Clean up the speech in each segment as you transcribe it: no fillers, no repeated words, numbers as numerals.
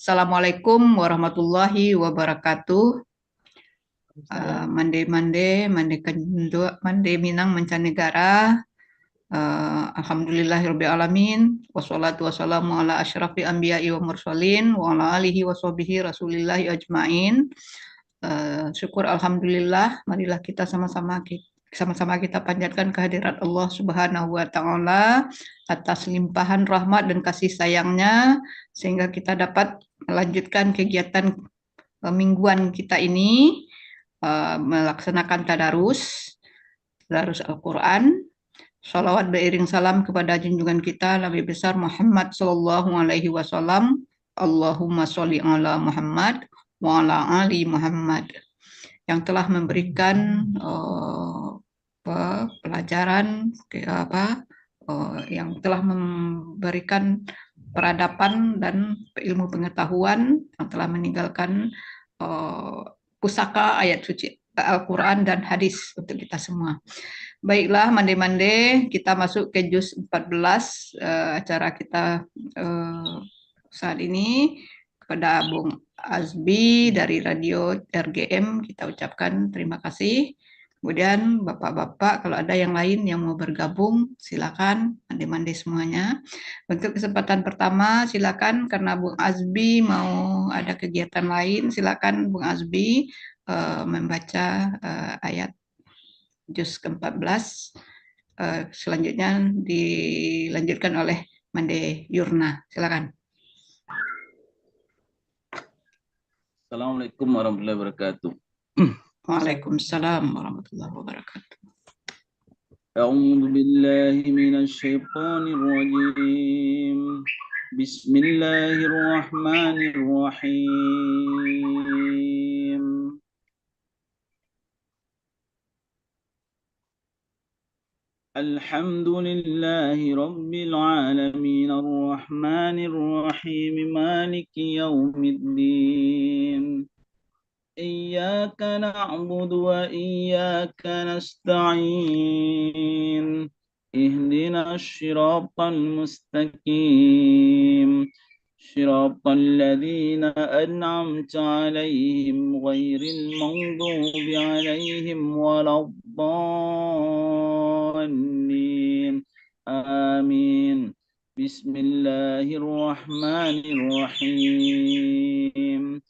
Assalamualaikum warahmatullahi wabarakatuh. Salam. Mande kendua, mande Minang mancanegara. Alhamdulillahirabbil alamin. Wassalatu wassalamu ala asyrafil anbiya'i wa mursalin wa ala alihi wa sahbihi rasulillahi ajmain. Syukur alhamdulillah, marilah kita sama-sama kita panjatkan kehadirat Allah Subhanahu wa taala atas limpahan rahmat dan kasih sayangnya sehingga kita dapat melanjutkan kegiatan mingguan kita ini, melaksanakan tadarus Al-Quran, salawat beriring salam kepada junjungan kita Nabi besar Muhammad Sallallahu Alaihi Wasallam. Allahumma sholli ala Muhammad wa ala ali Muhammad, yang telah memberikan pelajaran yang telah memberikan peradaban dan ilmu pengetahuan, yang telah meninggalkan pusaka ayat suci Al-Quran dan hadis untuk kita semua. Baiklah, mande-mande kita masuk ke juz 14 acara kita saat ini. Kepada Bung Azbi dari Radio RGM kita ucapkan terima kasih. Kemudian Bapak-Bapak kalau ada yang lain yang mau bergabung silakan, mande-mande semuanya. Untuk kesempatan pertama silakan, karena Bung Azbi mau ada kegiatan lain, silakan Bung Azbi membaca ayat juz ke-14. Selanjutnya dilanjutkan oleh Mande Yurna. Silakan. Assalamualaikum warahmatullahi wabarakatuh. Waalaikumsalam warahmatullahi wabarakatuh. A'udzu billahi minasy syaithanir rajim. Bismillahirrahmanirrahim. Alhamdulillahi rabbil alamin arrahmanir rahim maliki yaumiddin. إياك نعبد وإياك نستعين اهدنا الصراط المستقيم صراط الذين أنعمت عليهم غير المغضوب عليهم ولا الضالين آمين بسم الله الرحمن الرحيم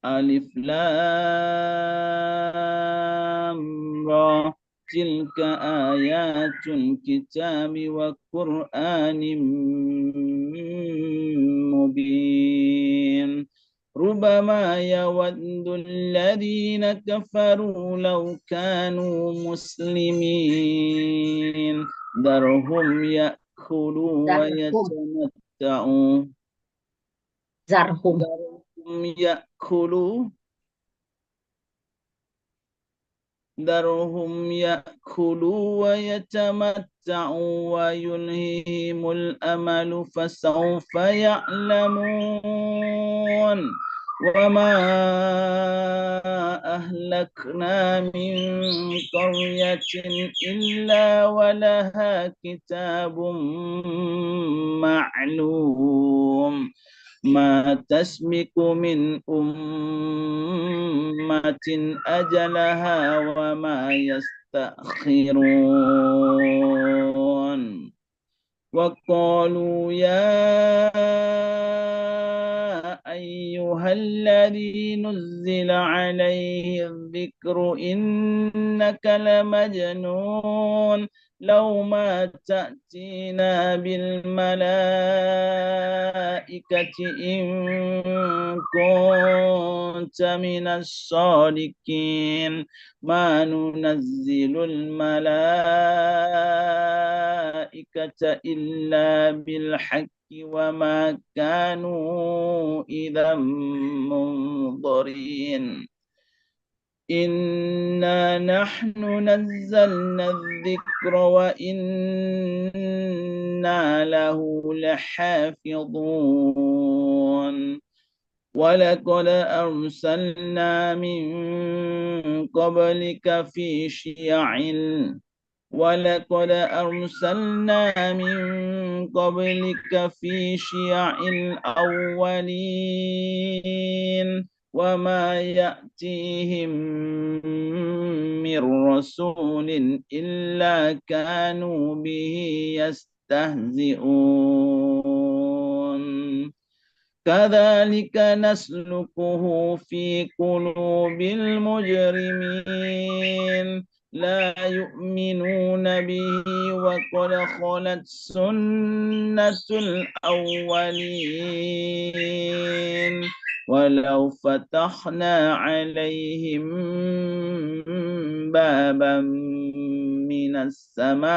ألف لام را تلك آيات الكتاب وقرآن مبين ربما يود الذين كفروا لو كانوا مسلمين ذرهم يأكلوا ويتمتعوا Zarhum. ذرهم يأكلوا ويتمتعوا ويلههم الأمل فسوف يعلمون وما أهلكنا من قرية إلا ولها كتاب معلوم ما تسبق من أمة أجلها وما يستأخرون وقالوا يا أيها الذي نزل عليه الذكر إنك لمجنون لو ما تأتينا بالملائكة إن كنت من الصادقين ما ننزل الملائكة إلا بالحق وما كانوا إذا منظرين إنا نحن نزلنا الذكر وإنا له لحافظون ولقد أرسلنا من قبلك في شيع ولقد أرسلنا من قبلك في شيع الأولين وما يأتيهم من رسول إلا كانوا به يستهزئون كذلك نسلكه في قلوب المجرمين لا يؤمنون به وقد خلت سنة الأولين ولو فتحنا عليهم بابا من السماء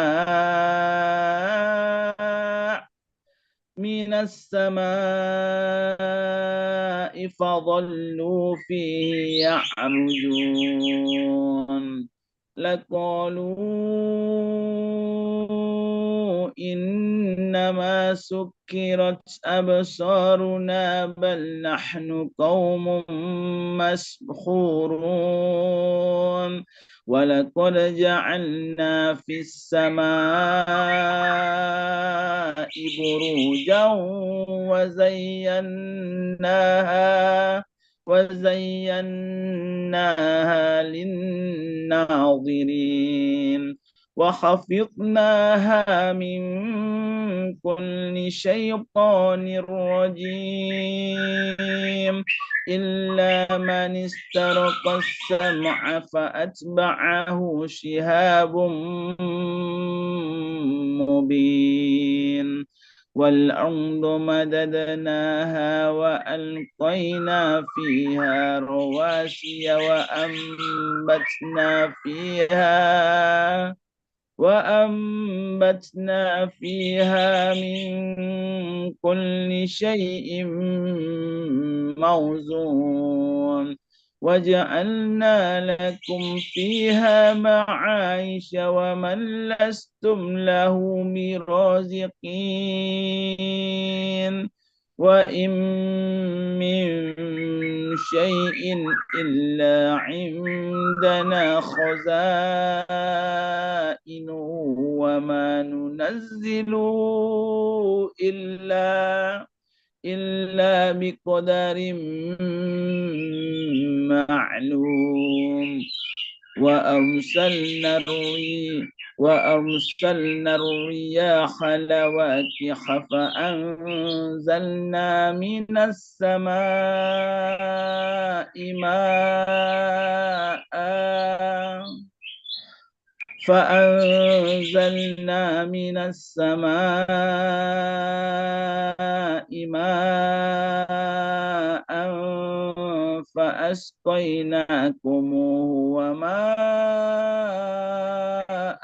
فظلوا فيه يعرجون لقالوا إنما سكرت أبصارنا بل نحن قوم مسحورون ولقد جعلنا في السماء بروجا وزيناها للناظرين وحفظناها من كل شيطان رجيم إلا من استرق السمع فأتبعه شهاب مبين والأرض مددناها وألقينا فيها رواسي وأنبتنا فيها من كل شيء موزون وجعلنا لكم فيها معايش ومن لستم له برازقين وإن من شيء إلا عندنا خزائنه وما ننزل إلا بقدر معلوم وأرسلنا الرياح لواقح فأنزلنا من السماء ماء فأسقيناكموه وما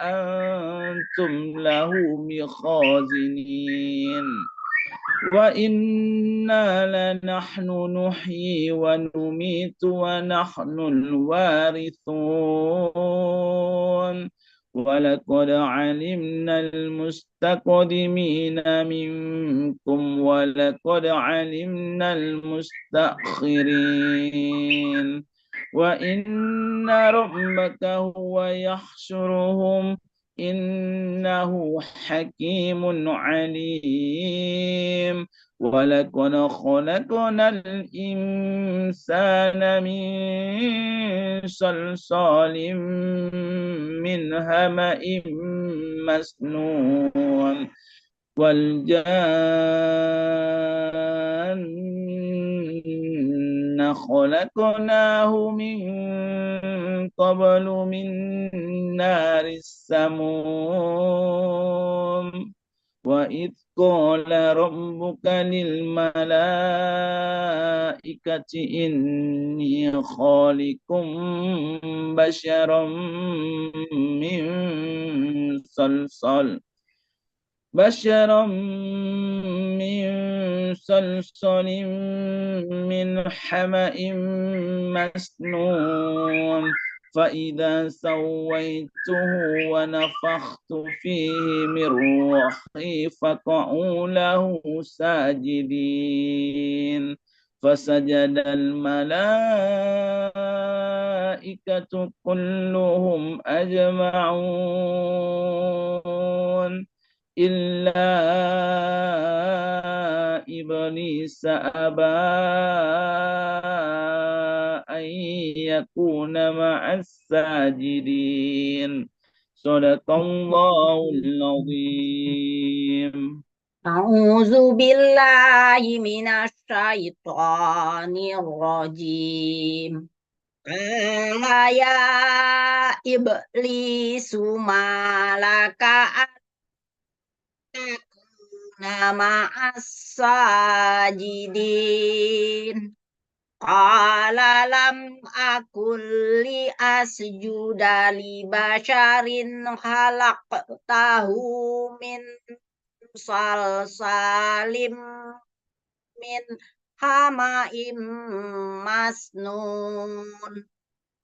أنتم له بخازنين وإنا لنحن نحيي ونميت ونحن الوارثون ولقد علمنا المستقدمين منكم ولقد علمنا المستأخرين وإن ربك هو يحشرهم إنه حكيم عليم ولقد خلقنا الإنسان من صلصال من همأ مسنون والجان خلقناه من قبل من نار السموم وإذ قال ربك للملائكة إني خالق بشرا من صلصال من حمأ مسنون فإذا سويته ونفخت فيه من روحي فقعوا له ساجدين فسجد الملائكة كلهم أجمعون إلا إبليس أبى أن يكون مع الساجدين صدق الله العظيم. A'udzu billahi minasyaitonir rajim. Qala ya iblisu malaka antakuna ma'as sajidin. Qala lam akul li asjuda li basharin khalaqtahu min salsalim min hama'im masnun.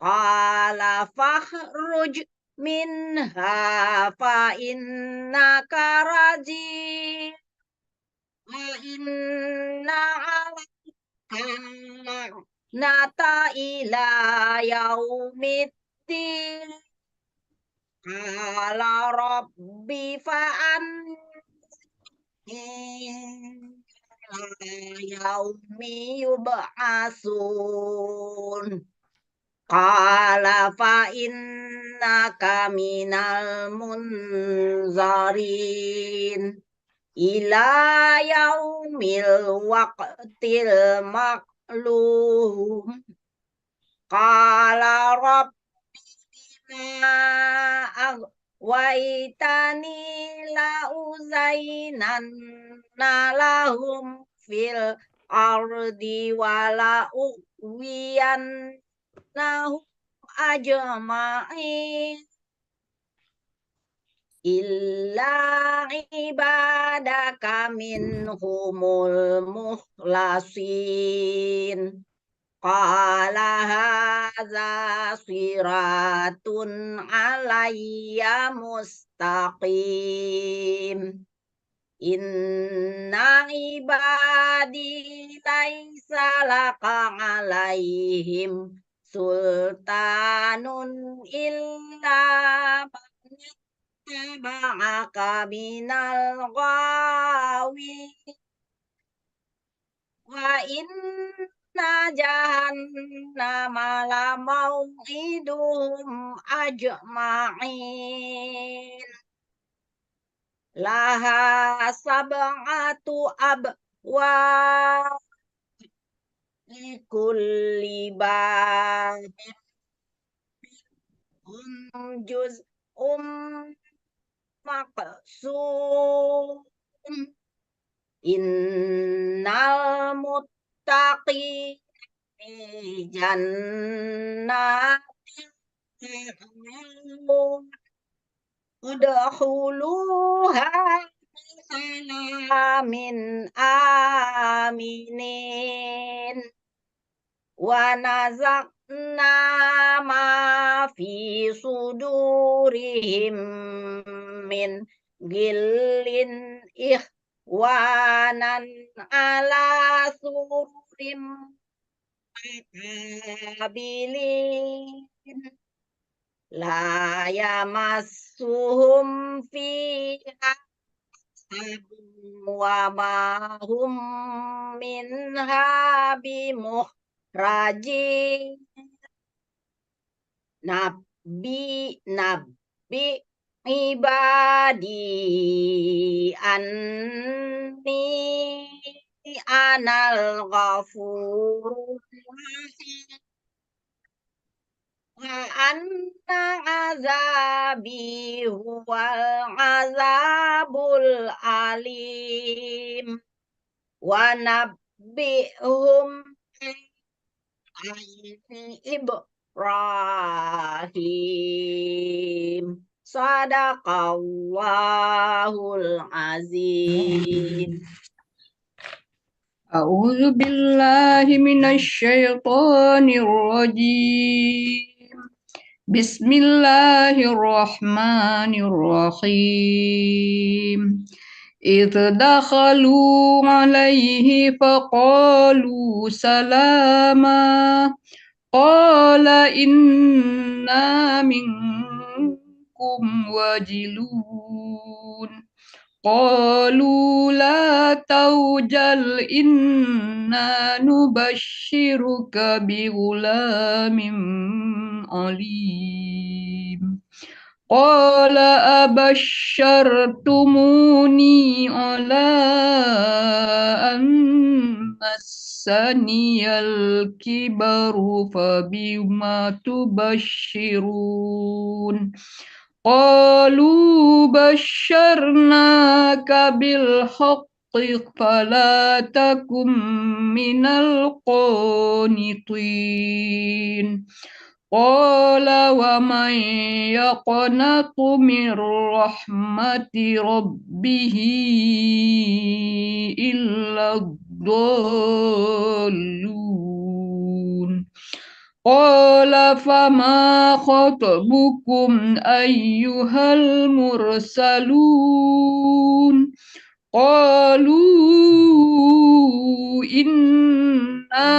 Qala fakhruj minha fa innaka rajim wa inna 'alaika nata ila yaumiddin. Qala rabbi fa'an yaumi yub'asun. Qala fa innaka minal munzarin ila yaumil waqtil ma'lum. Qala rabbi bima aghwaytani la uzainanna lahum fil ardi wa la ughwiyannahum ajma'in illa ibadaka minhumul mukhlasin. Qala hadza siratun alayya mustaqim. Inna ibadi laisa laka alaihim sultanun illa manittaba'aka minal ghawin. Wa inna jahannama la maw'iduhum ajma'in. Laha sab'atu abwab likulli babin juz'un maqsum. Innal muttaqina fi jannatin udkhuluha salamin aminin. Wa nazaqna ma fi sudurihim min gillin ikhwanan ala surim qabilin la yamassuhum fiha wa ma hum minha bimukhrajin. Nabi ibadi anni anal ghafurur rahim wa anna azabi huwal azabul alim. Wa nabbihum Ibrahim. Sadaqallahul azim. A'udzu billahi minasyaitonir rajim. Bismillahirrahmanirrahim. إذ دخلوا عليه فقالوا سلاما قال إنا منكم وجلون قالوا لا توجل إنا نبشرك بغلام عليم قال أبشرتموني على أن مسني الكبر فبما تبشرون قالوا بشرناك بالحق فلا تكن من القانطين قال ومن يقنط من رحمة ربه إلا الضالون قال فما خطبكم أيها المرسلون قالوا إنا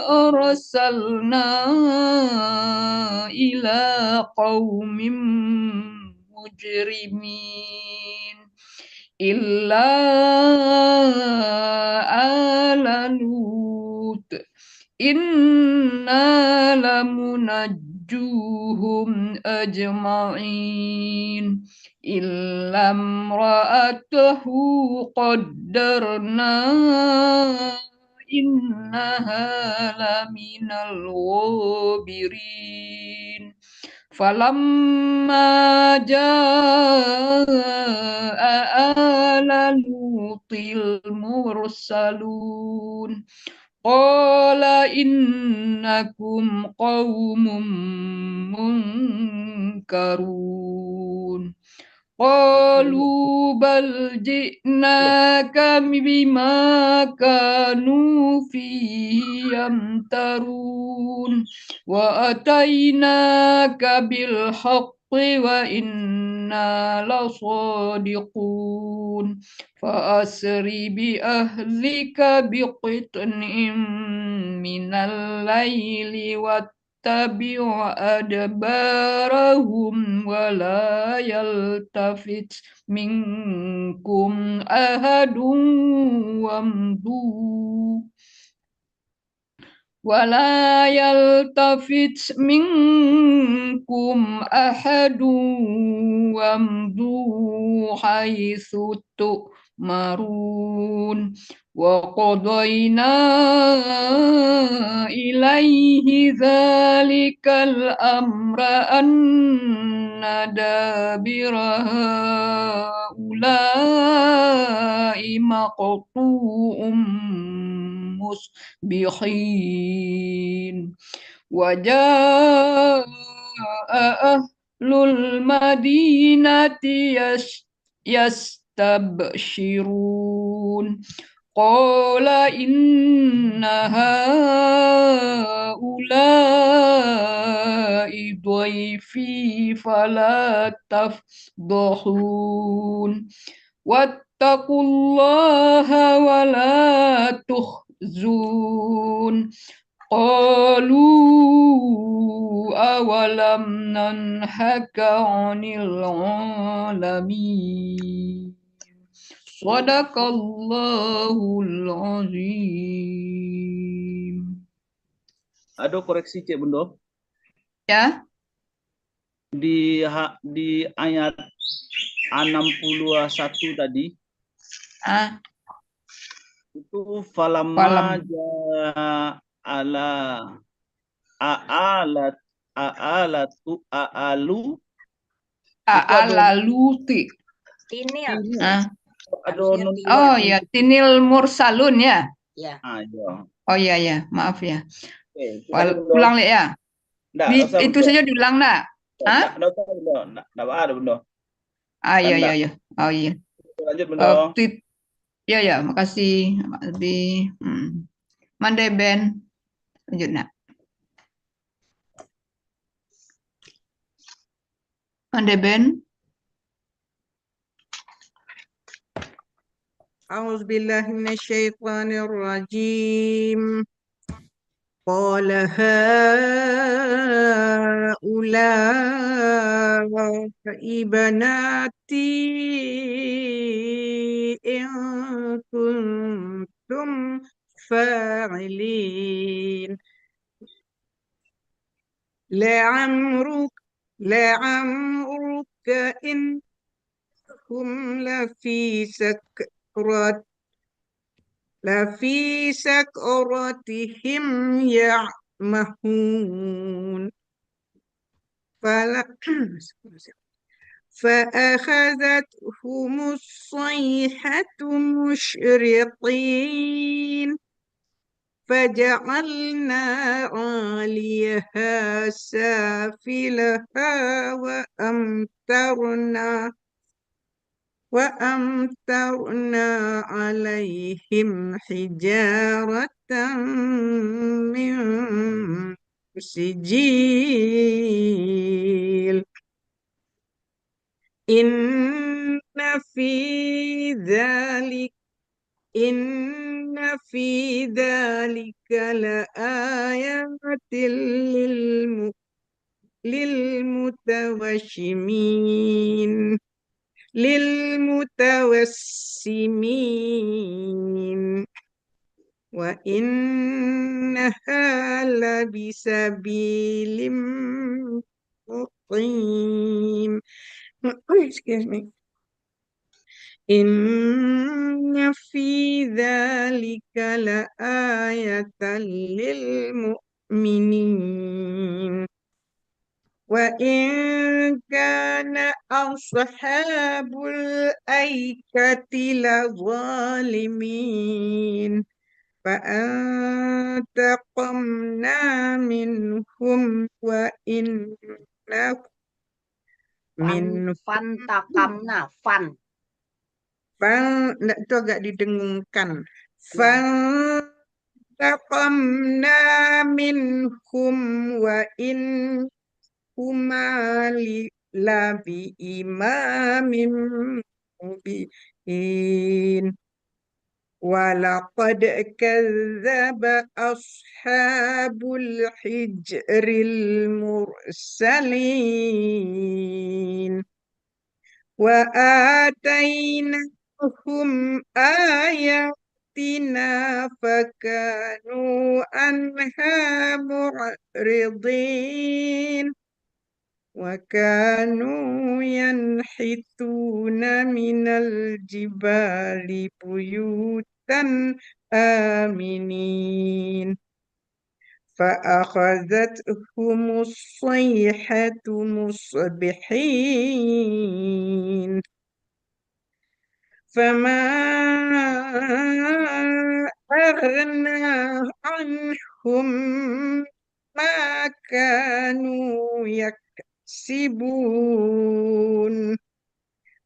أرسلنا إلى قوم مجرمين إلا آل لوط إنا لمنجوهم أجمعين إلا امرأته قدرنا إنها لمن الغابرين فلما جاء آل لوط المرسلون قال إنكم قوم منكرون قالوا بل جئناك بما كانوا فيه يمترون وأتيناك بالحق وإنا لصادقون فأسر بأهلك بقطع من الليل واتبع أدبارهم ولا يلتفت منكم أحد وامضوا حيث تؤمرون وقضينا إليه ذلك الأمر أن دابر هؤلاء مقطوع مصبحين وجاء أهل المدينة يستبشرون قال إن هؤلاء ضيفي فلا تفضحون واتقوا الله ولا تخزون قالوا أولم ننهك عن العالمين Sadaqallahul azim. Ada koreksi Cik Bendo. Ya. Di ayat 61 tadi. Itu falamma ala a'alaluti. Tinil. Oh ya, tinil mursalun ya. Ya. Oh iya ya, maaf ya. Ulang ya. Itu saja diulang nak. Nggak ada Bendo. Iya. Oh iya. Lanjut Bendo. Ya, makasih Pak Albi. Mandai Ben. Lanjut nak. Mandai Ben. أعوذ بالله من الشيطان الرجيم. قال هؤلاء بناتي إن كنتم فاعلين. لعمرك لعمرك إنهم لفي سكرتهم يعمهون. فأخذتهم الصيحة مشرقين فجعلنا عاليها سافلها وأمطرنا عليهم حجارة من سجيل. إن في ذلك لآيات للمتوسمين وإنها لبسبيل مقيم. Excuse me. إن في ذلك لآية للمؤمنين وإن كان أصحاب الأيكة لظالمين فانتقمنا منهم Fantakamna, fan. Itu agak didengungkan. Fantaqamna minhum wa innahuma labi imamin mubin. Walaqad kadzdzaba ashabul hijril mursalin wa atainahum ayatina fakanu anha mu'ridin wa kanu yanhituna minal jibali buyutan aminin فأخذتهم الصيحة مصبحين فما أغنى عنهم ما كانوا يكسبون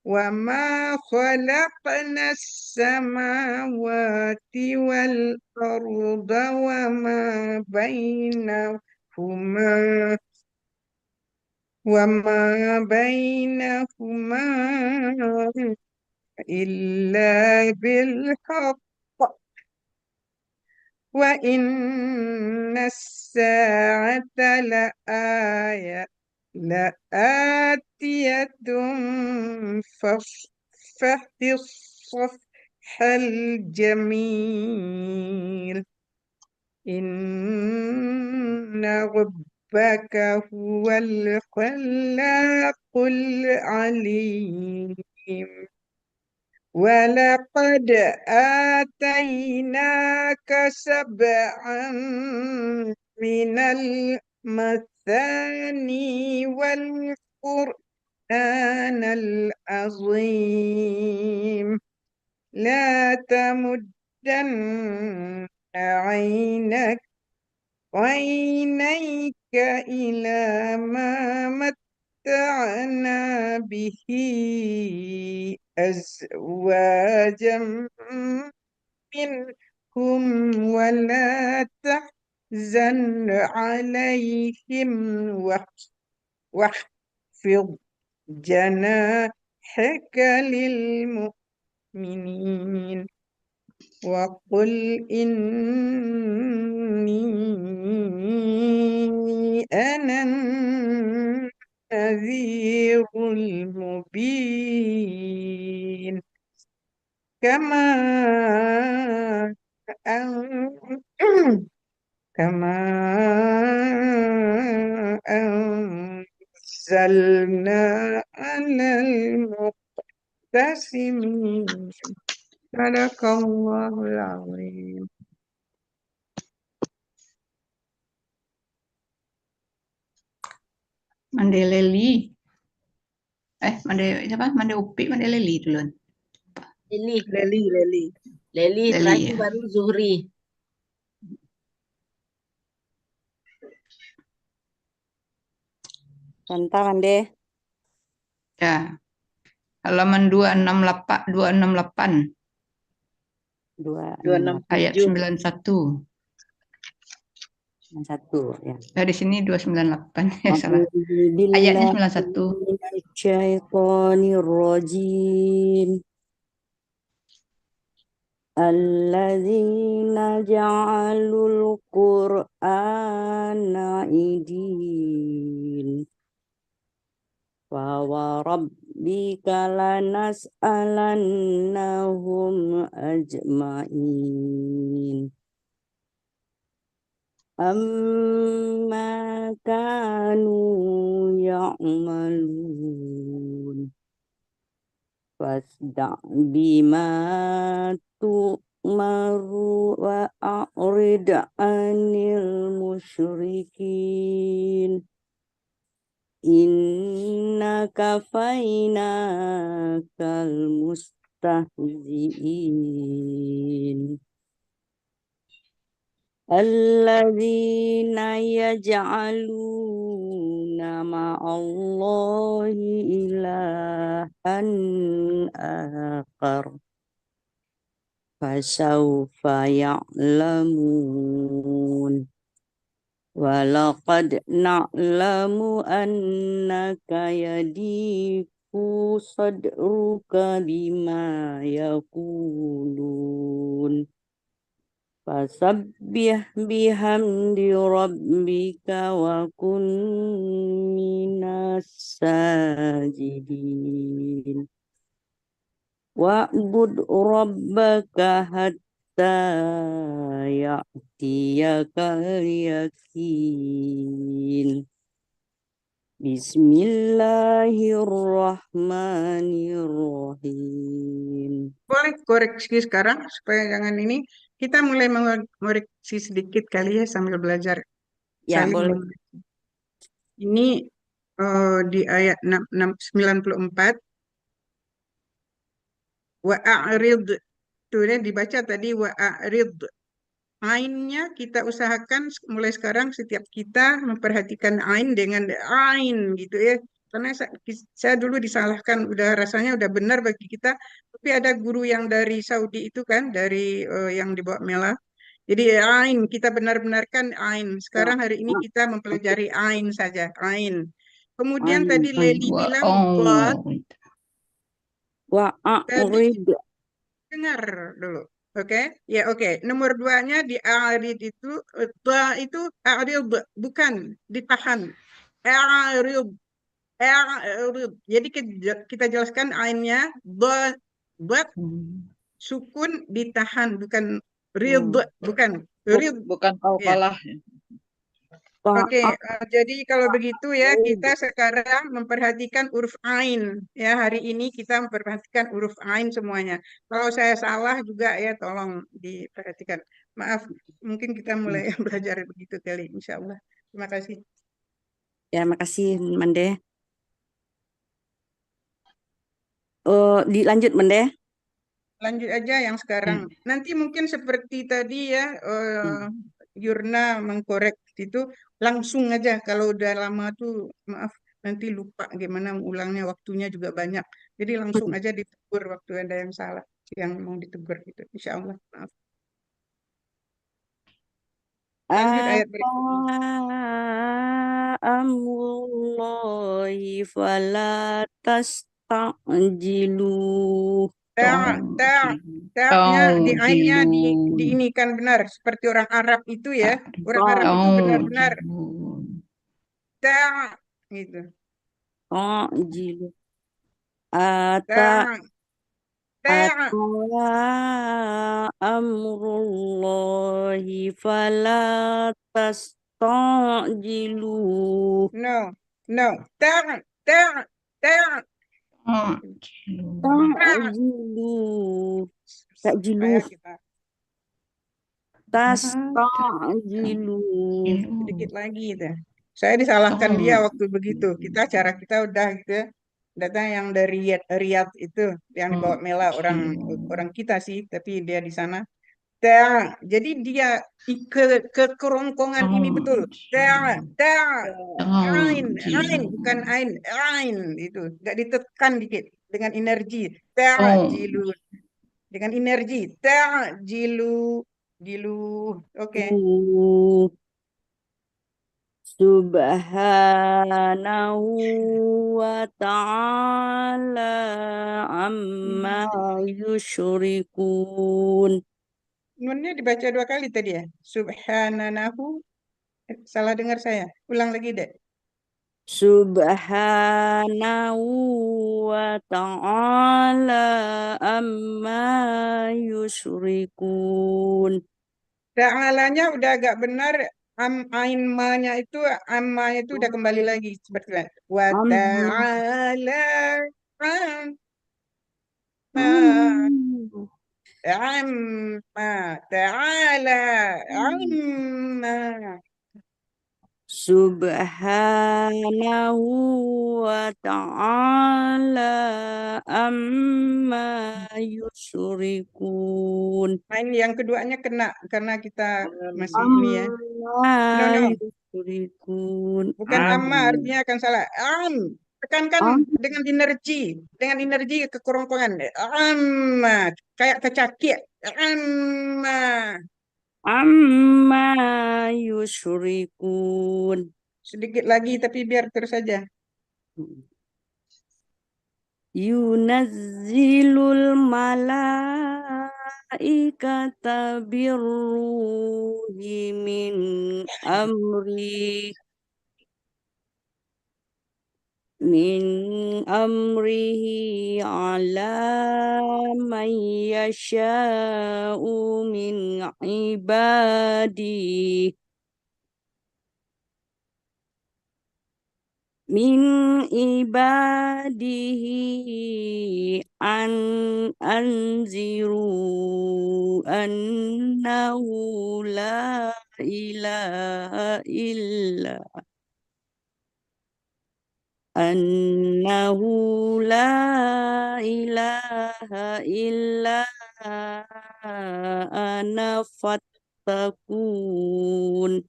وما خلقنا السماوات والأرض وما بينهما إلا بالحق وإن الساعة لآتية فاصفح الصفح الجميل إن ربك هو الخلاق العليم ولقد آتيناك سبعا من المثاني والقرآن العظيم لا تمدن عينيك إلى ما متعنا به أزواجا منهم ولا تحزن عليهم واخفض جناحك للمؤمنين المؤمنين وقل إني أنا النذير المبين كما أن كما أنزلنا على المقتسمين صدق الله العظيم. Mande Leli. Mande siapa? Mande Upi, Mande Leli duluan. Leli Leli, terakhir ya. baru Zuhri. Bentar, Mande. Ya. Halaman 268. 267. Ayat 91. 1 ya. Di sini 298. Ya salah. Ayatnya 91. Minasyaitonirrajim. Alladzina ja'alul Qur'ana idin. Wa rabbika lanas'alannahum ajma'in. Amma kanu ya'malun. Fasda' bima tu'maru wa a'rid 'anil musyrikin. Inna kafainakal mustahzi'in. Alladzina yaj'aluna ma'allahi ilahan akhar. Fasawfa ya'lamun. Walaqad na'lamu annaka yadiku sadruka bima yaqulun. Fasabbih bihamdi rabbika wa kun minas sajidin. Wa'bud rabbaka hatta ya'tiyakal yakin. Bismillahirrahmanirrahim. Boleh koreksi sekarang supaya jangan ini. Kita mulai mengoreksi sedikit kali ya sambil belajar. Ya, Saling boleh. mengoreksi. Ini di ayat 94. Wa'arid. Tuh ya, dibaca tadi wa'arid. Ainnya kita usahakan mulai sekarang setiap kita memperhatikan ain dengan ain gitu ya. Karena saya dulu disalahkan, rasanya udah benar bagi kita, tapi ada guru yang dari Saudi itu kan, dari yang dibawa Mela. Jadi ain, kita benar-benarkan ain. Sekarang hari ini kita mempelajari ain saja, ain. Kemudian tadi Leli bilang dot. Wa'arid. Dengar dulu. Oke, ya oke. Nomor 2-nya di arid itu, itu arid, bukan ditahan. Arid, arid. Jadi kita jelaskan ainnya, but sukun ditahan, bukan rid, bukan rid. Bukan qalqalah. Oke, jadi kalau begitu ya kita sekarang memperhatikan huruf ain. Ya, hari ini kita memperhatikan huruf ain semuanya. Kalau saya salah juga ya tolong diperhatikan. Maaf, mungkin kita mulai belajar begitu kali, insya Allah. Terima kasih. Ya, makasih Mande. Dilanjut Mande. Lanjut aja yang sekarang. Nanti mungkin seperti tadi ya, Yurna mengkorek itu langsung aja. Kalau udah lama tuh maaf nanti lupa gimana ulangnya, waktunya juga banyak. Jadi langsung aja ditegur waktu ada yang salah, yang mau ditegur gitu. Insya Allah. Maaf. Lanjut ayat berikutnya. Amrullahi fala tasta'jilu. Ta-nya di ainnya Taujilun. diinikan benar seperti orang Arab itu ya. Orang Arab itu benar-benar Taujilun. ta gitu. Ta'jilu. Ata Ta atala amrullahi fala tastajilu. no no ta ta ta Taujilun. Ta'jilu. Ta'jilu. supaya kita Tastajilu. sedikit lagi itu. Saya disalahkan dia waktu begitu. Cara kita udah gitu ya. Data yang dari Riyadh itu yang dibawa Mela orang kita sih, tapi dia di sana. Jadi dia ke kerongkongan ini betul. Ain bukan ain itu nggak ditekan dikit dengan energi. Jilu dengan energi. Jilu jilu. Oke. Subhanahu wa ta'ala amma yusyrikun. Nunnya dibaca 2 kali tadi ya. Subhanahu. Salah dengar saya. Ulang lagi deh. Subhanahu wa ta'ala amma yusyrikun. Ta'alanya udah agak benar. Ain ma-nya itu amma-nya itu udah kembali lagi seperti itu. Wa ta'ala amma ta'ala amma. Subhanahu wa ta'ala amma yusyrikun. Ini yang keduanya kena karena kita masih ini ya. No, Amma no. yusyrikun. Bukan amma, artinya akan salah. Tekankan dengan energi ke kerongkongan. Amma, kayak kecakik. Amma. Amma yusyrikun. Sedikit lagi tapi biar terus saja. Yunazzilul malaikata birruhi min amri amrihi ala man yasha'u min ibadihi an anziru annahu la ilaha illa ana fattakun.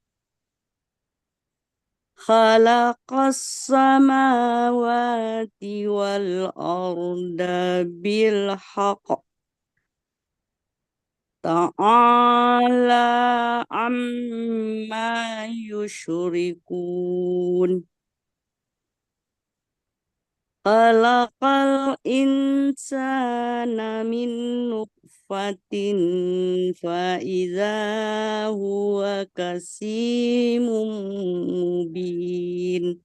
Khalaqas samawati wal arda bil haqq. Ta'ala amma yusyrikun. Khalaqal insana min nutfatin fa idza huwa kasimun mubin.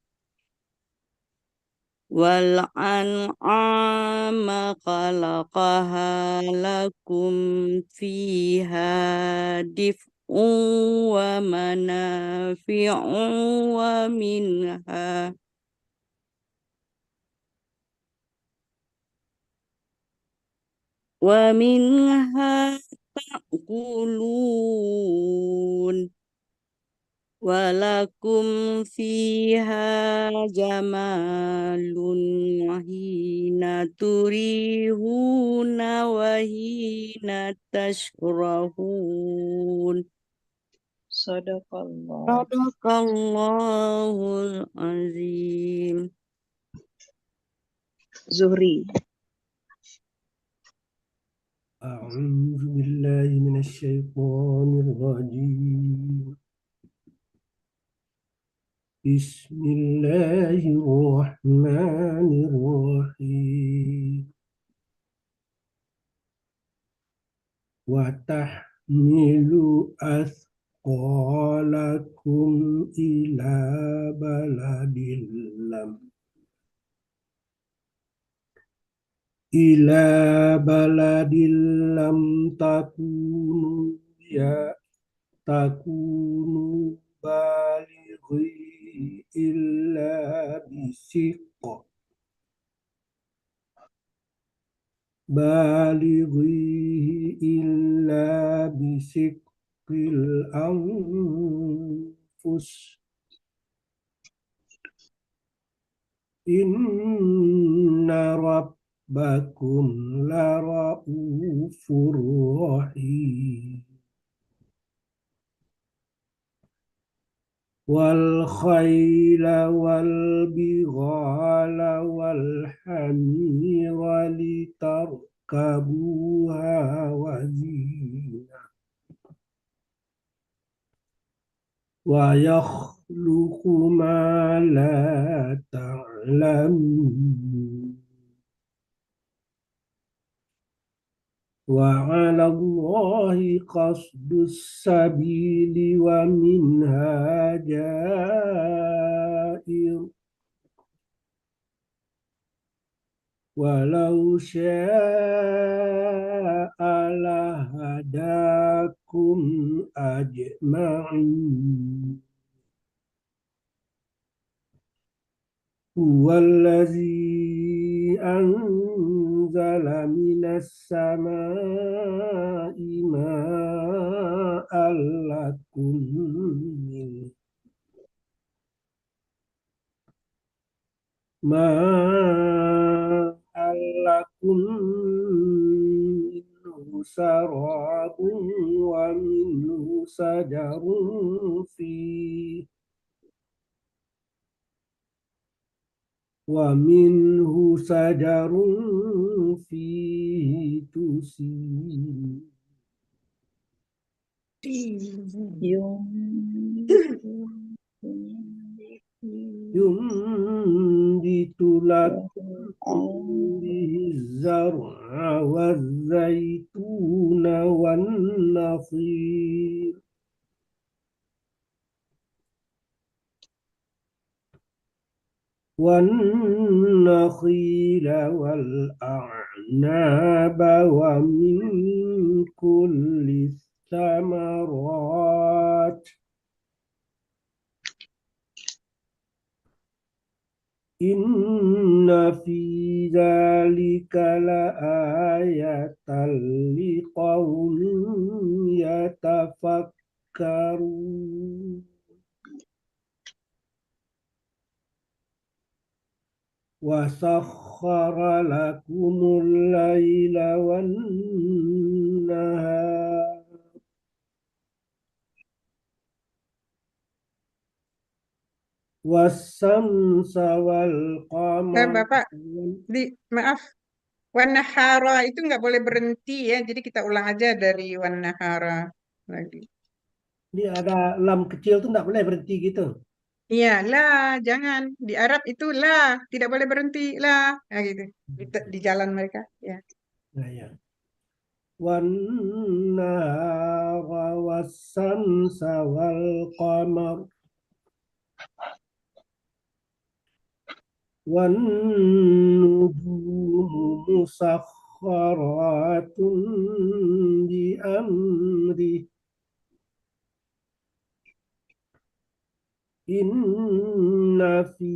Wal an'ama khalaqaha lakum fiha dif'un wa manafi'un wa minha ta'kulun. Walakum fiha jamalun hina turihuna wa hina tashrahun. Sadaqallahul azim. Zuhri. أعوذ بالله من الشيطان الرجيم بسم الله الرحمن الرحيم وتحملوا أثقالكم إلى بلد لم تكونوا بالغيه إلا بشق الأنفس إن ربكم لرؤوف رحيم والخيل والبغال والحمير لتركبوها وزينة ويخلق ما لا تعلمون وعلى الله قصد السبيل ومنها جائر ولو شاء لهداكم أجمعين هو الذي أنزل من السماء ماء لكم منه شراب ومنه شجر فيه تسير ينبت لكم به الزرع والزيتون والنخيل والأعناب ومن كل الثمرات إن في ذلك لآية لقوم يتفكرون وسخر لكم الليل والنهار والشمس والقمر. Bapak, maaf, Wanahara itu nggak boleh berhenti ya, jadi kita ulang aja dari Wanahara lagi. Ini ada lam kecil tuh nggak boleh berhenti gitu. Iya, lah, jangan. Di Arab itu lah, tidak boleh berhenti lah. Nah, gitu. Di jalan mereka, ya. Nah, ya. Wan-nahara was-samsa wal-qamar wan-nujumu musakharatun bi-amrih inna fi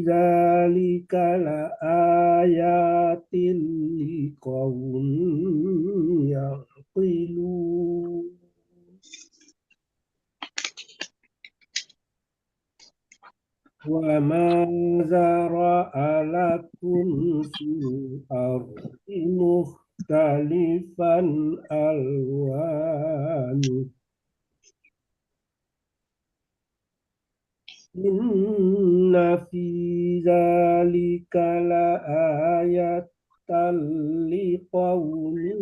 dzalika laayatin liqaumin yaqilun. Wa ma zara'a lakum fil ardi mukhtalifan alwanu inna fi dzalika laayatan liqaumin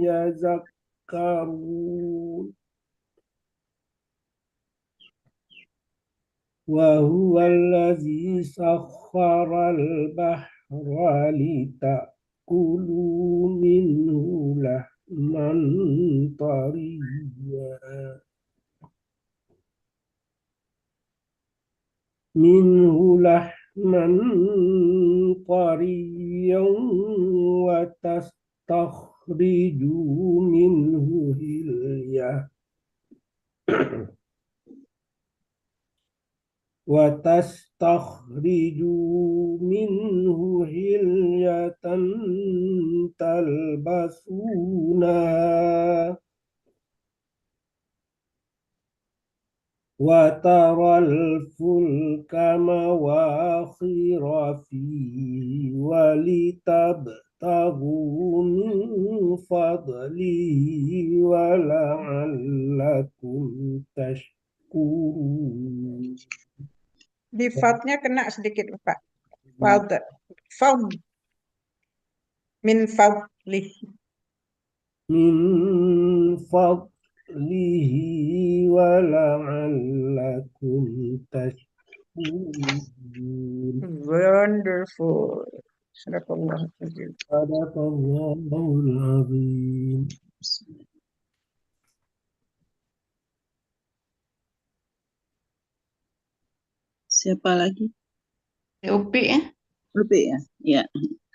yazakkarun. Wa huwa allazi sakhkharal bahra lita'kulu minhu لحما طريا منه لحما طريا وتستخرجوا منه هلية تلبسونها وترى الفلك مواخر فيه ولتبتغوا من فضله ولعلكم تشكرون. Di faultnya kena sedikit Pak. Fault. Fault. Min faulih. من فضله ولعلكم تشكرون. Wonderful. Sadaqallah. صدق الله العظيم. Siapa lagi? Upi ya. Rupi ya? Ya.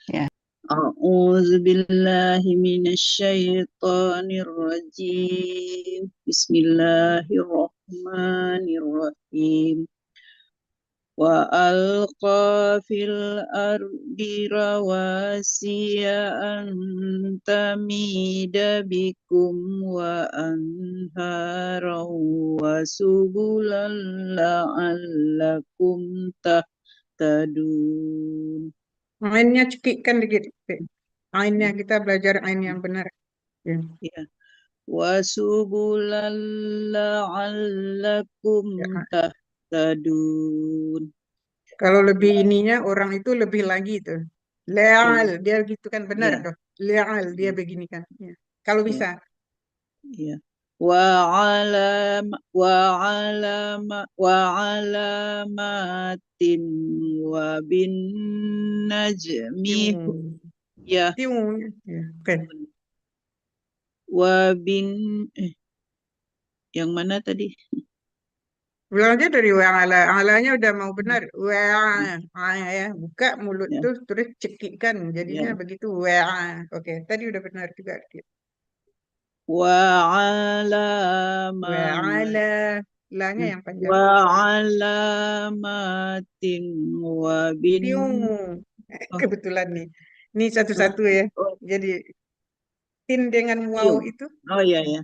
Ya. A'udzu billahi minasyaitonir rajim. Bismillahirrahmanirrahim. Wa alqa fil ardi rawasiya an tamida bikum wa anharan wa subulan la'allakum tahtadun. Ainnya cekikkan dikit. Ainnya kita belajar ain yang benar. Ya. Ya. Wa subulan la'allakum tahtadun. Kalau lebih ininya orang itu lebih lagi tuh. Leal, dia gitu kan benar Ya. tuh. Leal dia begini kan. Ya. Kalau Ya. bisa. Ya. Wa alamatin wa bin najmi ya Tiung. Ya. Oke. wa bin yang mana tadi? Ulang aja dari wa'ala. Alanya udah mau benar. Wa'a. Ya. Buka mulut Ya. tuh terus cekikkan. Jadinya Ya. begitu. Wa'a. Oke. Tadi udah benar juga. Wa alama Wa'ala. Lanya yang panjang. wa alamatin wa bin Tiung. Kebetulan nih. Ini satu-satu ya. Jadi tin dengan wow itu. Oh iya ya.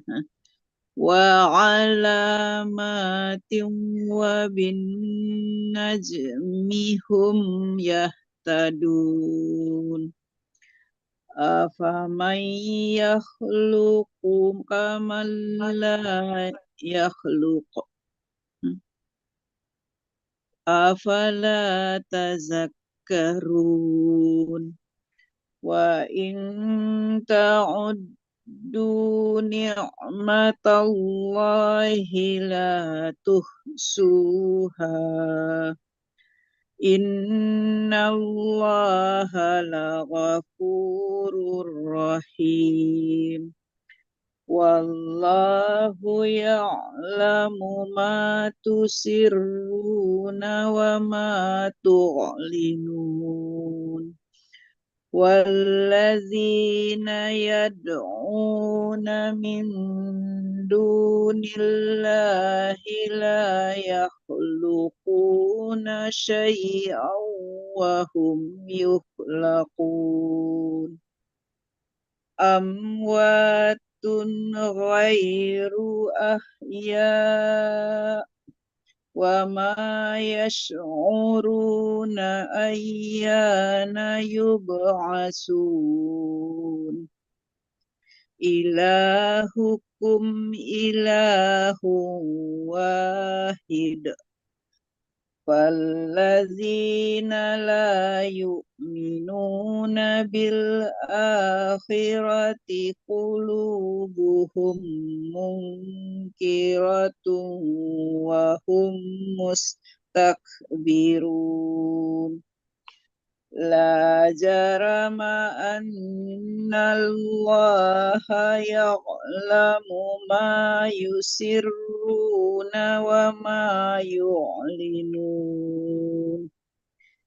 Wa alamatin wa bin najmi hum yahtadun. Afaman yakhluqu kaman la yakhluq. Afala tazakkarun. Wa in ta'uddu ni'matallahi la tuhsuha. Innallaha laghafurur rahim. Wallahu ya'lamu ma tusirruna wa ma tu'linun. Walladzina yad'una min dunillahi la yakhluquna syai'an wa hum yukhlaqun. Amwatun ghairu ahya wa ma yash'uruna ayyana yub'asun. Ilahukum ilahun wahid. Walladzina la yu'minuna bil akhirati qulubuhum munkiratun wa hum mustakbirun. La jarama annallaha ya'lamu ma yusirruna wa ma yu'linun.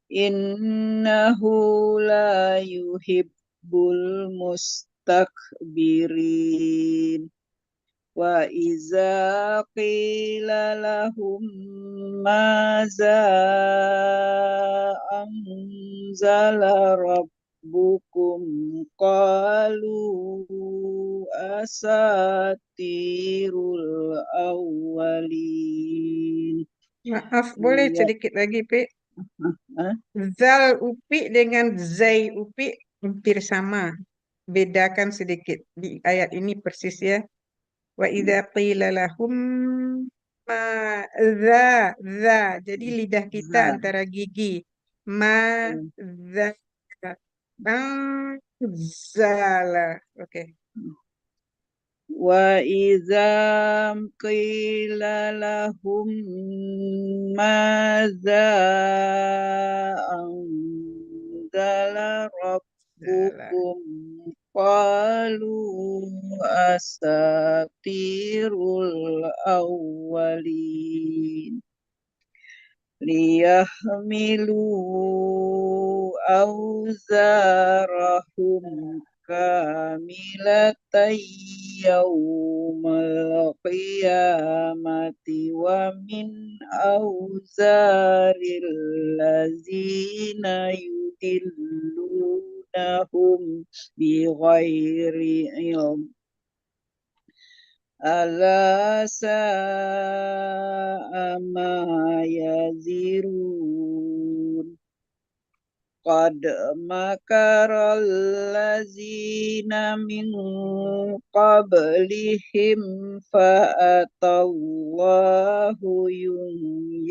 Innahu la yuhibbul mustakbirin. Wa iza qila lahum maza anzala rabbukum qalu asatirul awwalin. Maaf, boleh Ya, sedikit lagi, Pi? Hah? Zal upi dengan zai upi hampir sama. Bedakan sedikit. Di ayat ini persis ya. Wa idza qila lahum ma za. Jadi lidah kita Za. antara gigi. Ma za. Zala. Oke. Wa iza qila lahum maza anzala Zala. rabbukum qalu asatirul awwalin liyahmilu awzarahum kamilatan yawmal qiyamati wa min awzaril lazina yudillunahum bighairi ilm. Ala sa'a ma yazirun. Qad makaral lazina min qablihim fa'atallahu yunyanahum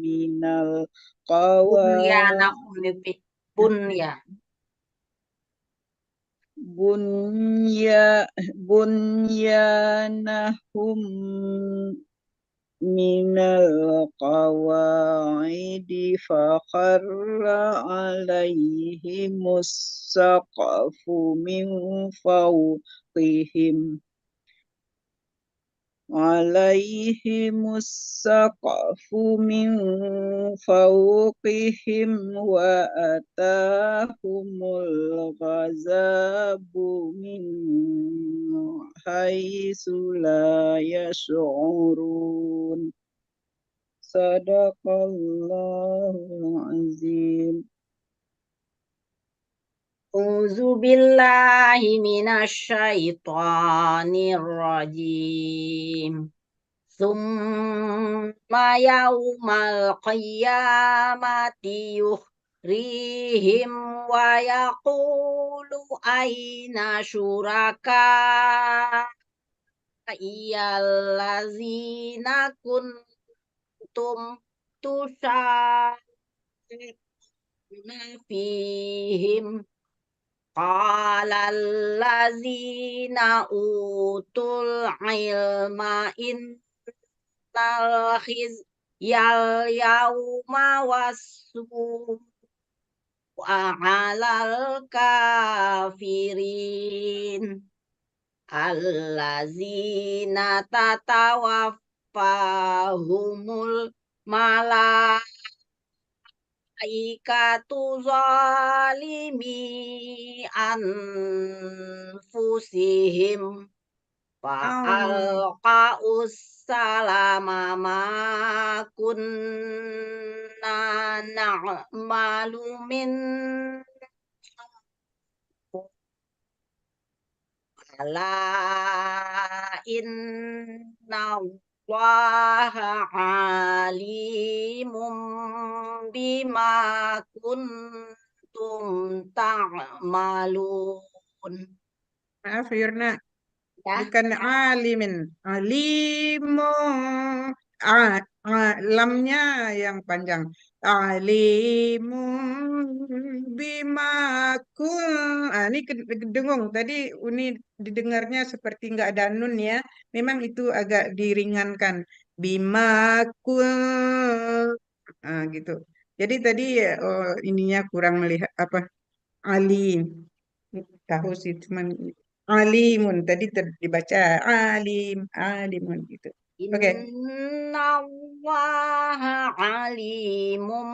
minal qawam Bunyanahum Pi. Bunya. bunyanahum minal qawaidi fakharra alaihimus saqafu min fawqihim wa atahumul ghazabu min haitsu la yash'urun. Sadaqallahul azim. A'udzu billahi minasyaitonir rajim. Summa yaumal qiyamati yuhrihim wa yaqulu aina syuraka iyallazina kuntum tusyarikuna fihim. Qala allazina utul ilma innal khizyal yawma wassu'a 'alal kafirin allazina tatawaffahumul malaikatu zalimi anfusihim fa'alqa'us salama ma kunna na'malu min ala inna Allaha alimum bima kuntum ta'malun. Maaf, Yurna. Ya, Bukan alimin. Alimun. Lamnya yang panjang. Alimun bima ini dengung. Tadi Uni didengarnya seperti nggak ada nun ya. Memang itu agak diringankan. Bima gitu. Jadi tadi ininya kurang melihat apa alim. Tahu sih cuman alimun tadi dibaca alimun gitu. Oke. Inna Allaha alimum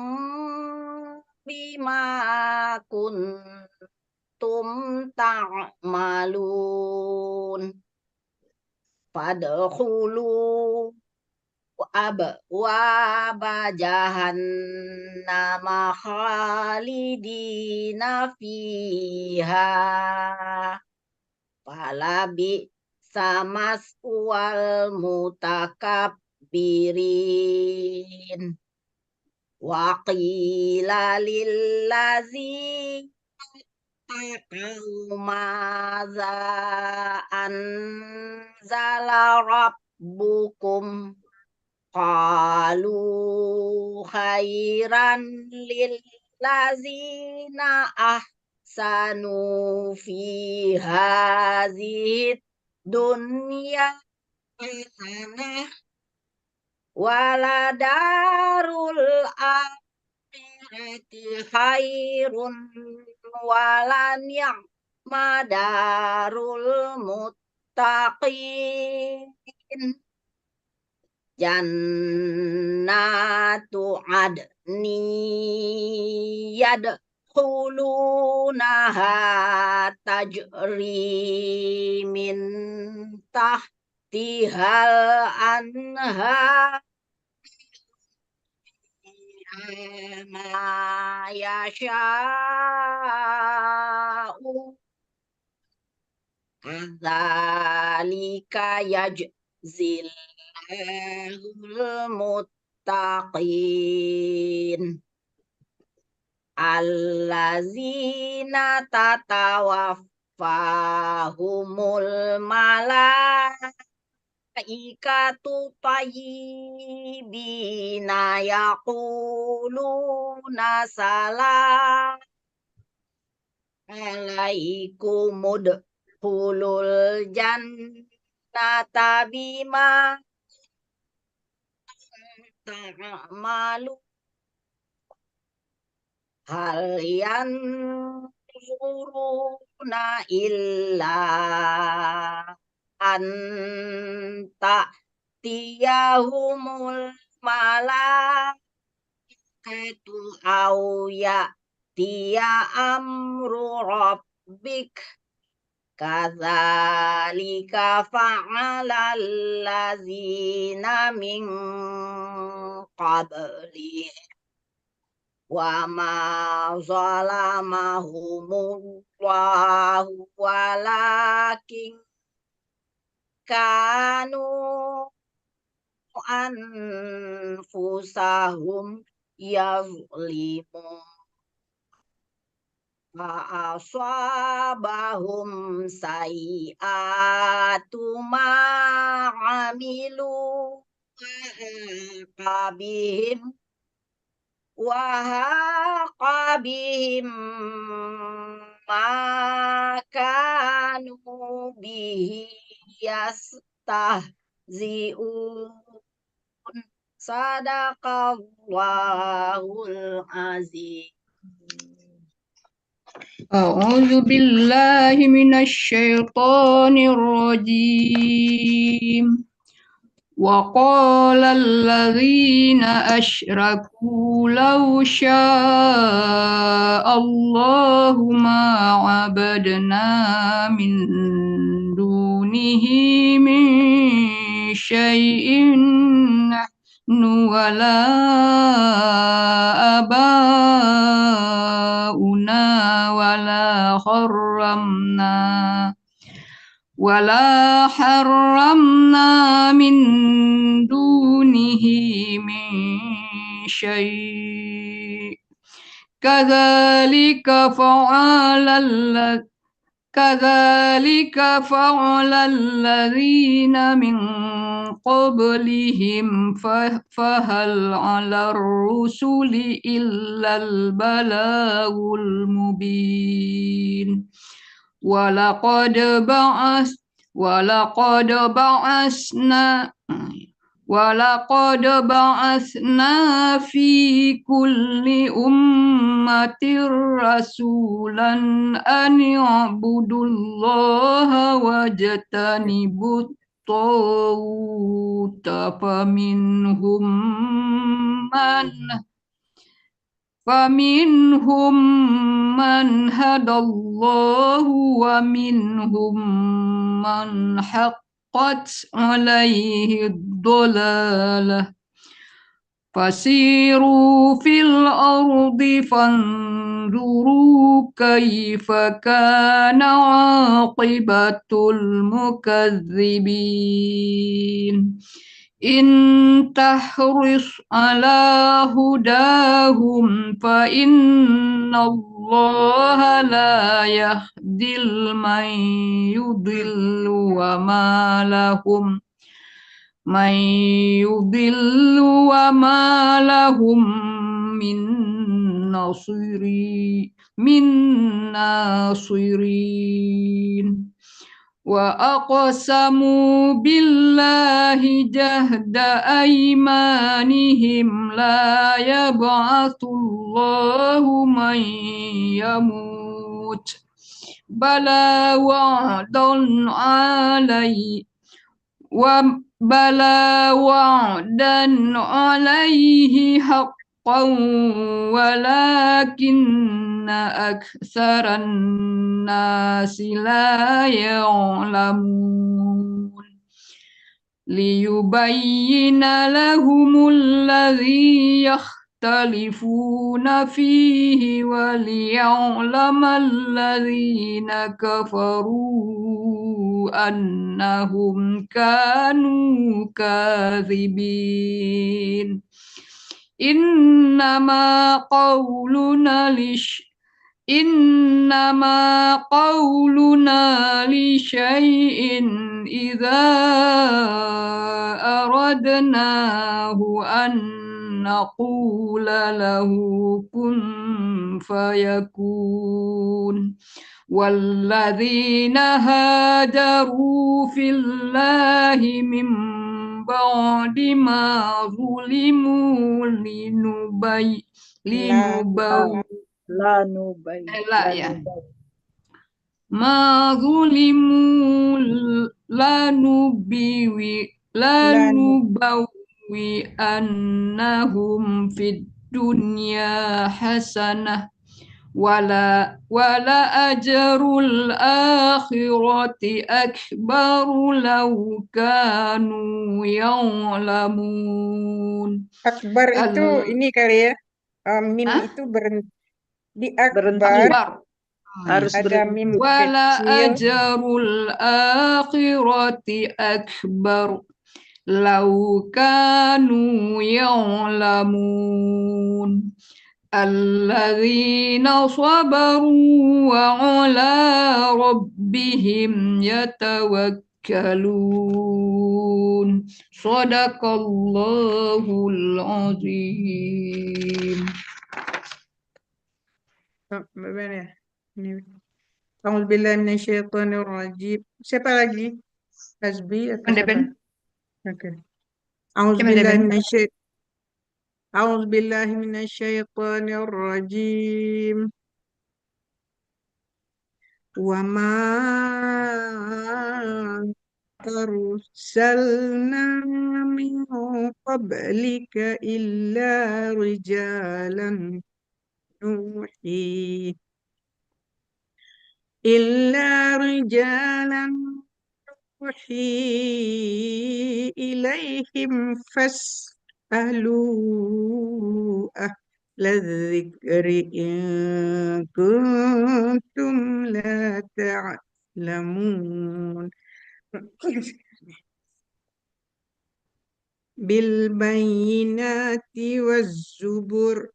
bima kuntum ta'malun. Fadkhulu abwaba jahannama khalidina fiha. Falabi samas wal mutakabbirin. Wa qila lillazi taqaw maza anzala rabbukum. Qalu khairan lillazina ahsanu fi hadhihi dunya hasanah waladarul akhirati khairun walan madarul muttaqin. Jannatu adni yadkhulunaha tajri min tahtihal anhar ma yasha'u kadzalika yajzil muttaqin allazina tatawaffahumul malaikatu tayyibina yaquluna salam alaikumud khulul jannata bima ta'malu. Hal yanzuruna illa anta tiyahumul malaikatu au tiya amru rabbik. Kadzalika fa'alal ladzina min qablihim wa ma zalamahumullahu walakin kanu anfusahum yazlimun. Fa'asabahum sayi'atu ma amilu wa haqa bihim ma kanu bihi yastahzi'un. Sadaqallahul azim. A'udzu billahi minasy syaithanir rajim. Wa qala alladzina asyraku law sya'allahu ma 'abadna min dunihi min syai'in nahnu wala abauna wala harramna min dunihi min syai' kadzalika fa'ala alladzina min qablihim fahal 'alar rusuli illal balagul mubin. Walaqad ba'asna ولقد بعثنا في كل أمة رسولا أن يعبدوا الله واجتنبوا الطاغوت فمنهم من هدى الله ومنهم من حقت عليه الضلالة فسيروا في الأرض فانظروا كيف كان عاقبة المكذبين إن تحرص على هداهم فإن الله لا يهدي من يضل وما لهم من ناصرين وأقسموا بالله جهد أيمانهم لا يبعث الله من يموت بلى وعدا عليه حقا ولكن أكثر الناس لا يعلمون ليبين لهم الذي يختلفون فيه وليعلم الذين كفروا أنهم كانوا كاذبين إنما قولنا لشيء إذا أردناه أن نقول له كن فيكون والذين هاجروا في الله من بعد ما ظلموا ما ظلموا لنبوئنهم في الدنيا حسنة ولأجر الآخرة أكبر لو كانوا يعلمون. Akbar itu ini kali ya. Mim itu di akbar. Harus Ada mim kecil. وَلَأَجْرُ الْآخِرَةِ أَكْبَرُ لَوْ كَانُوا يَعْلَمُونَ الَّذِينَ صَبَرُوا وَعَلَى رَبِّهِمْ يَتَوَكَّلُونَ صدق الله العظيم. Benar ya. A'udzubillahi minasyaitonirrajim. Siapa lagi? Hasbi atau siapa? Oke. A'udzubillahi minasyaitonirrajim. Wa ma arsalna min qablika illa rijalan nuhi ilaihim fas'alu ahla dzikri in kuntum la ta'lamun. Bil bayyinati waz zubur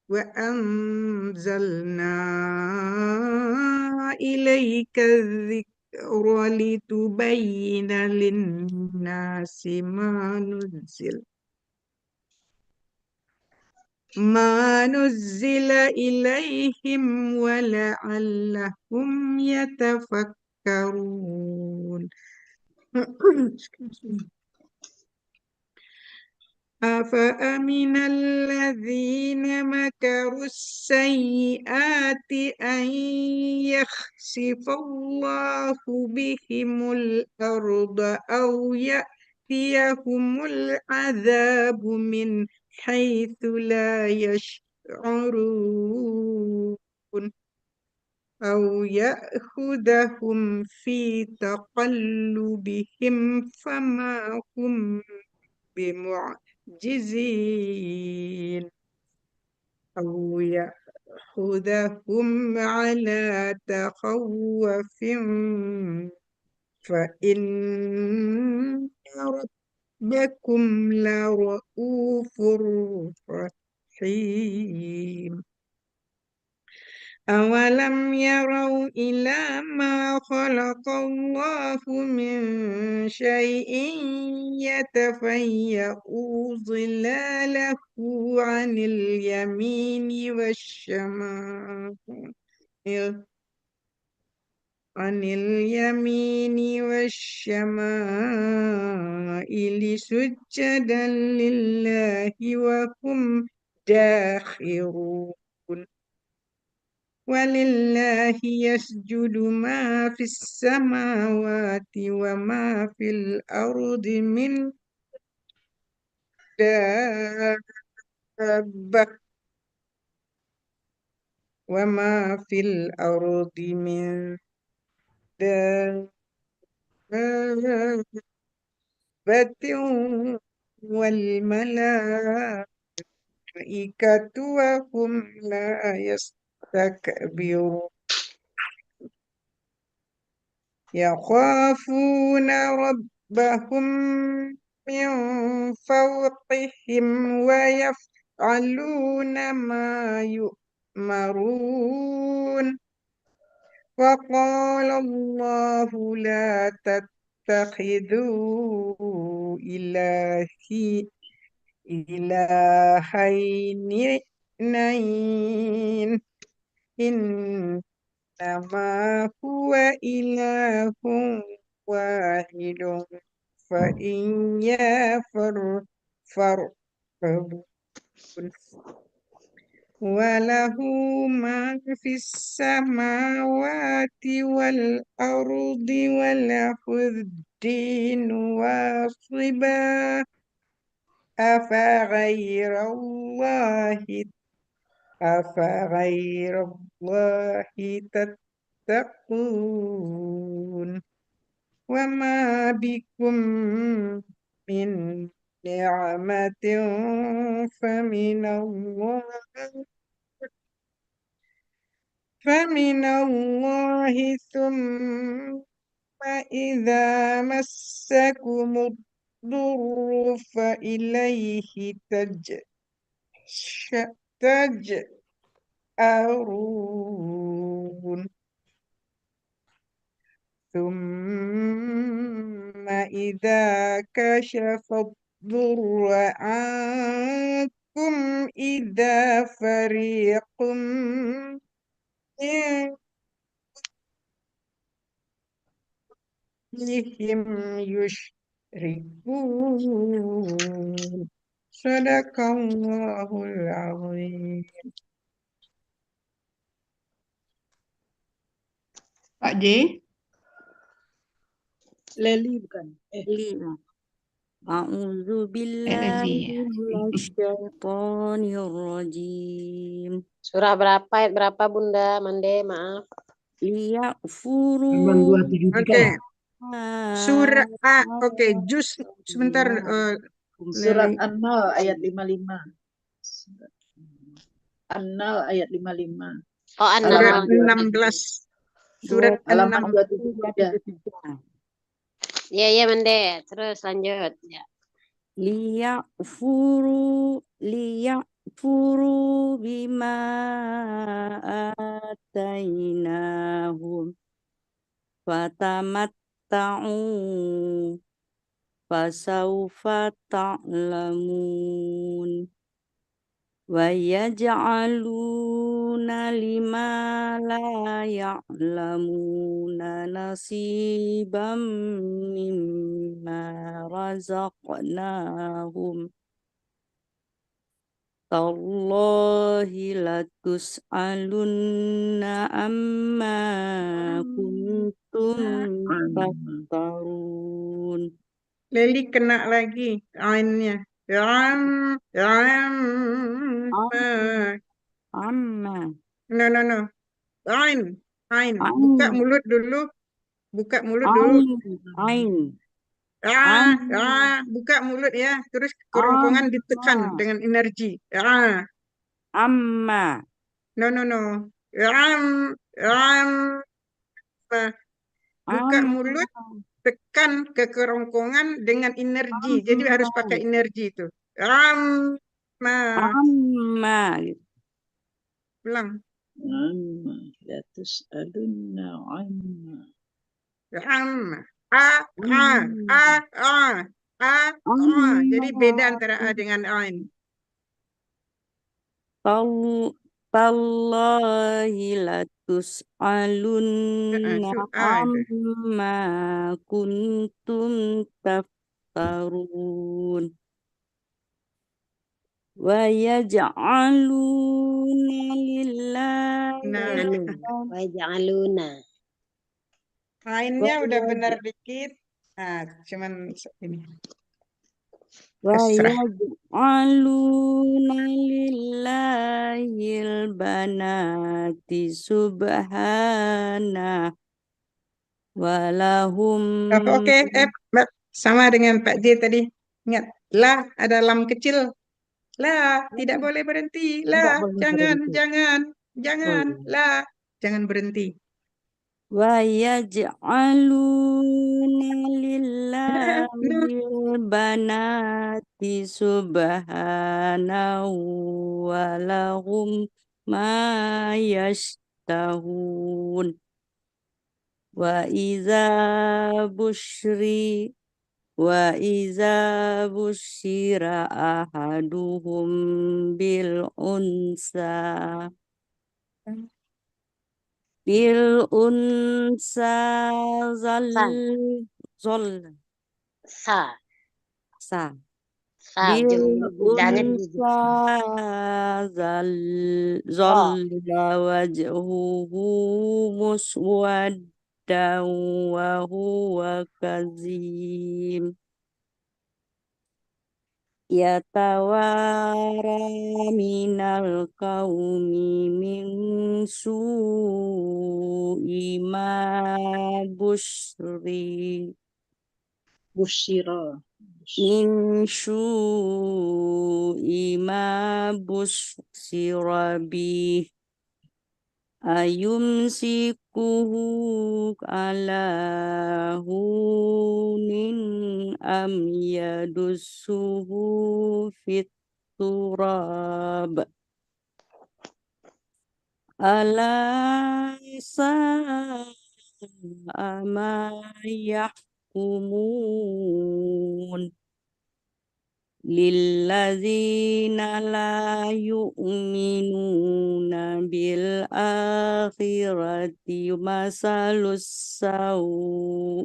wa anzalna ilaika dzikra litubayyina lin-nasi ma nuzzila ilaihim wa la'allahum yatafakkarun. أفأمن الذين مكروا السيئات أن يخسف الله بهم الأرض أو يأتيهم العذاب من حيث لا يشعرون أو يأخذهم في تقلبهم فما هم بمعجزين أو يأخذهم على تخوف فإن ربكم لرؤوف رحيم أولم يروا إلى ما خلق الله من شيء يتفيأ ظلاله عن اليمين والشمائل سجدا لله وهم داخرون ولله يسجد ما في السماوات وما في الأرض من دابة وما في الأرض من دابة والملائكة وهم لا يستكبرون يخافون ربهم من فوقهم ويفعلون ما يؤمرون وقال الله لا تتخذوا إلهين اثنين إنما هو إله واحد فإياه فارهبون وله ما في السماوات والأرض وله الدين واصبا أفغير الله تتقون وما بكم من نعمة فمن الله ثم إذا مسكم الضر فإليه تجأرون ثم إذا كشف الضر عنكم إذا فريق منهم يشركون صدق الله العظيم. Pak J. Leli bukan? Lima. A'udzu Elezi. billahi minasyaitonir rajim. Surah berapa, ayat berapa Bunda Mande, maaf. Halaman Liya'furu 273. Oke, surah oke, ma juz sebentar Surat Leli. An-Nahl ayat 55. An-Nahl ayat 55. Oh, Surat An-Nahl. 16. Surat Halaman 16. 273. Iya, Mande. Terus lanjut. Ya. liya'furu bima atainahum fatamatta'u fasawfa ta'lamun wa yaj'aluna lima la ya'lamuna nasiban mimma razaqnahum tallahi latus'alunna amma kuntum taftarun. Leli kena lagi ainnya. Amma. No. Ain. Ain. Buka mulut dulu. Buka mulut dulu. Ain. Buka mulut ya. Terus kerongkongan ditekan dengan energi. Amma. No. Buka mulut, tekan ke kerongkongan dengan energi. Jadi harus pakai energi itu. Amma. Ulang. Amma la tus'alunna amma. Jadi beda antara A dengan Ain. Tallahi latus'alunna amma kuntum taftarun. Wa yaj'aluna lillahi Wa ja'aluna. Ainnya udah benar dikit. Cuman ini. wa yaj'aluna lillahil banati subhana walahum. Oke, Mbak, sama dengan Pak J tadi. Ingat, lah ada lam kecil. Lah, tidak boleh berhenti. Lah, jangan. Lah, jangan berhenti. Wa yaj'aluna lillahil banati subhanahu walahum ma yashtahun. Wa iza busyira ahaduhum bil unsa zol Sa. bil Jangan gigi. unsa zalla wajhuhu muswaddan wa huwa kazim yatawara minal qaumi min su'i ma Busyira. min su'i ma busyira bih ayumsikuhu ala hunin am yadussuhu fit turab ala sa'a ma yahkumun lillazina la yu'minuna bil akhirati masalus sawu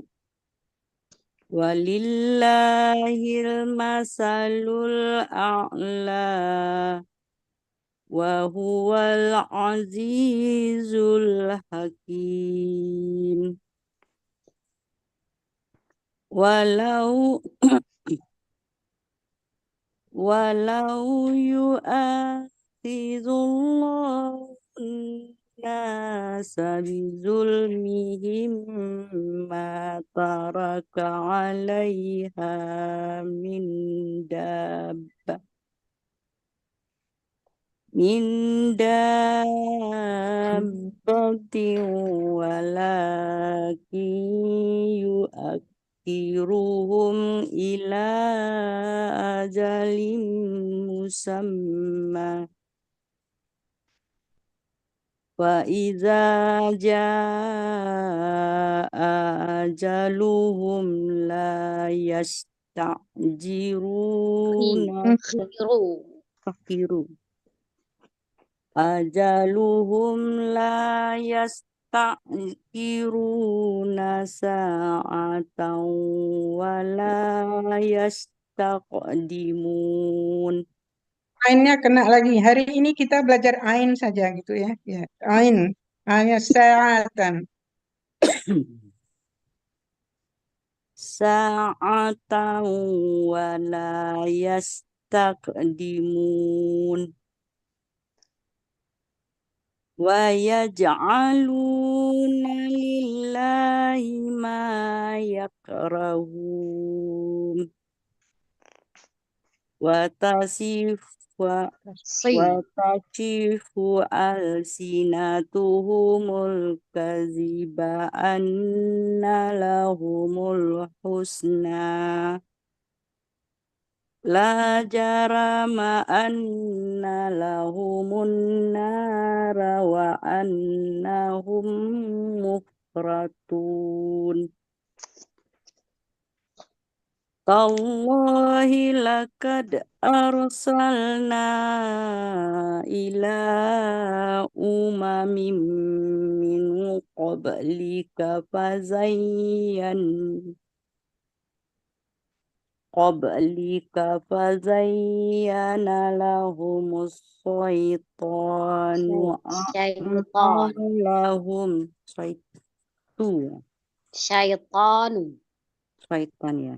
walillahil masalul a'la wa huwal azizul hakim. Walau yu'akhidhullahu an-nasa bizulmihim ma taraka 'alaiha min dabbatin walakin yu'akhiruhum ila ajalin musamma wa idza jaa ajaluhum la yasta'jiruna ajaluhum la yasta'khiruna sa'atan wa la yastaqdimun. Ainnya kena lagi. Hari ini kita belajar ain saja gitu ya. Ya, ain. Hanya sa'atan. Sa'atan wa la yastaqdimun. Wa yaj'aluna lillahi ma yakrahun. Wa Si. tasifu alsinatuhumul kaziba anna lahumul husna. La jarama anna lahumun nara wa annahum mufratun. Tallahi lakad arsalna ila umamin min qablika fazayyana lahumus syaitanu Syaitan. a'malahum. Syaitanu. Syaitan ya.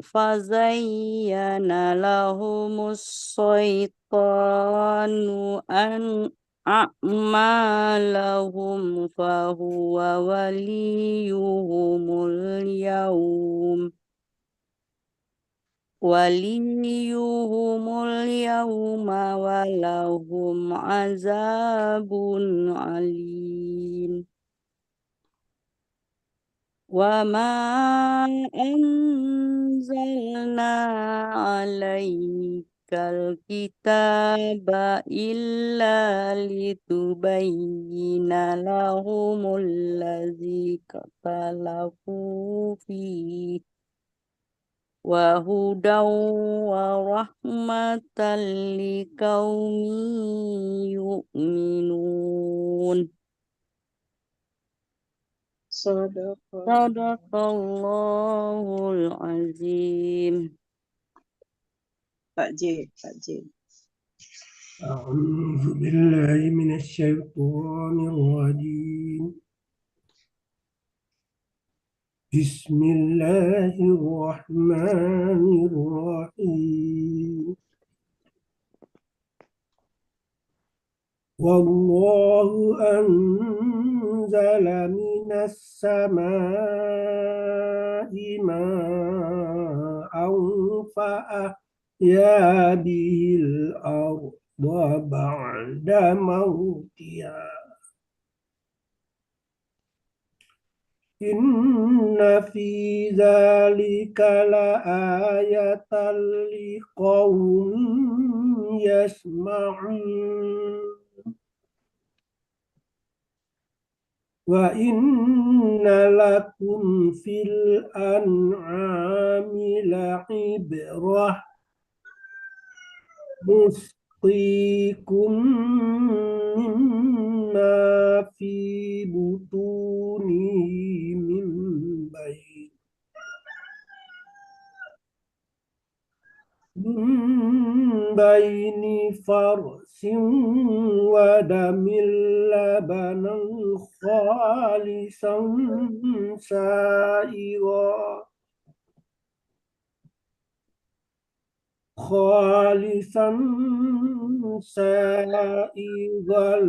Fazayyana lahumus syaitanu an a'malahum fahuwa waliyuhumul yawma walahum azabun alim. Wa ma anzalna alaikal kitaba illa litubayyina lahumul ladzi ikhtalafu fihi wa hudaw wa rahmatan liqaumin yu'minun. Sadaqallahul azim. Pak J. أعوذ بالله من الشيطان الرجيم. بسم الله الرحمن الرحيم. والله أنزل من السماء ماء فأحيا به الأرض بعد موتها إن في ذلك لآية لقوم يسمعون وإن لكم في الأنعام لعبرة نسقيكم مما في بطونه من بين فرث ودم لبنا خالصا سائغا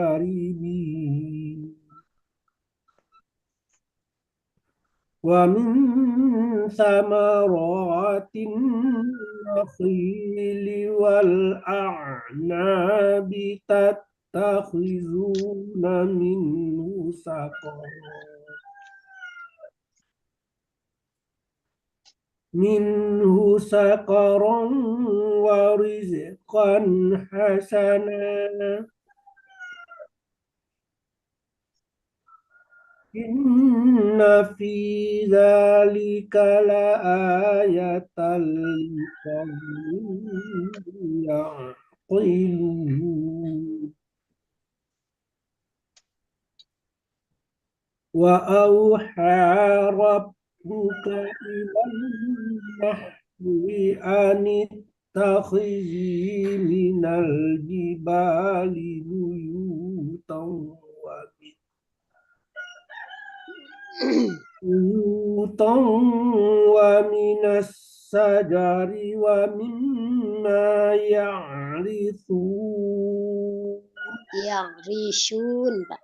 للشاربين ومن ثمرات النخيل والأعناب تتخذون منه سقرا ورزقا حسنا إن في ذلك لآية لقوم يعقلون وأوحى ربك إلى النحو أن اتخذي من الجبال بيوتا ومن الشجر ومما يعرشون Ya'rishun, Pak.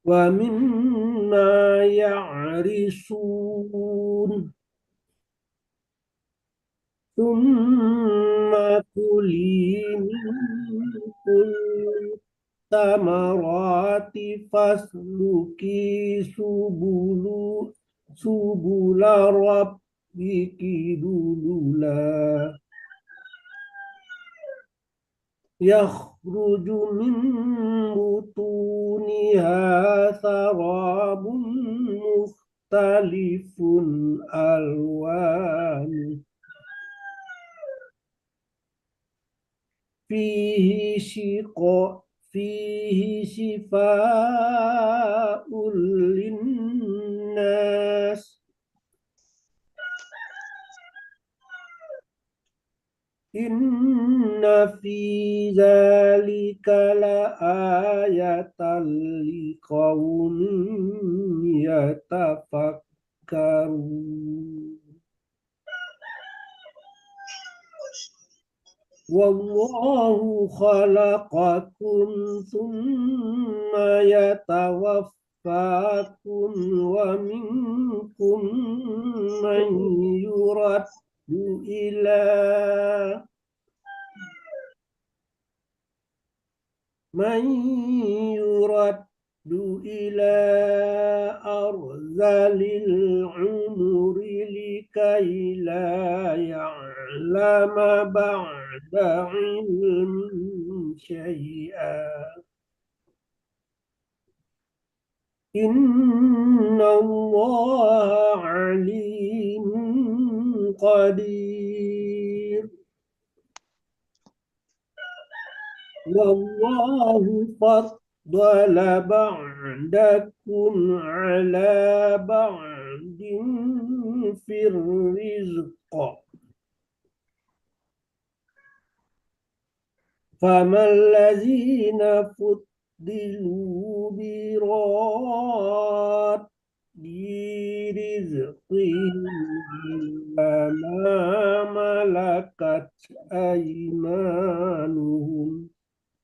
ومما يعرشون ثم كلي من كل الثمرات فاسلكي سبل ربك ذللا يخرج من بطونها شراب مختلف ألوانه فيه شفاء للناس إن في ذلك لآية لقوم يتفكرون والله خلقكم ثم يتوفاكم ومنكم من يرد إلى أرذل العمر لكي لا يعلم بعد علم شيئا إن الله عليم قدير والله فضل بعضكم على بعض في الرزق فما الذين فضلوا براد رزقهم على ما ملكت أيمانهم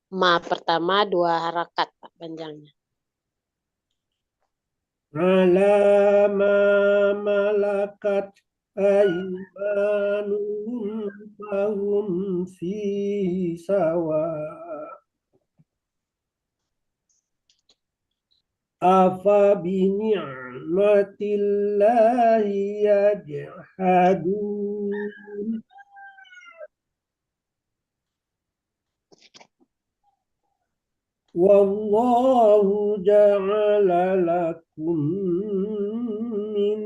Ma pertama 2 harakat, Pak, panjangnya. على ما ملكت أيمانهم فهم فيه سواء أفبنعمة الله يجحدون والله جعل لكم من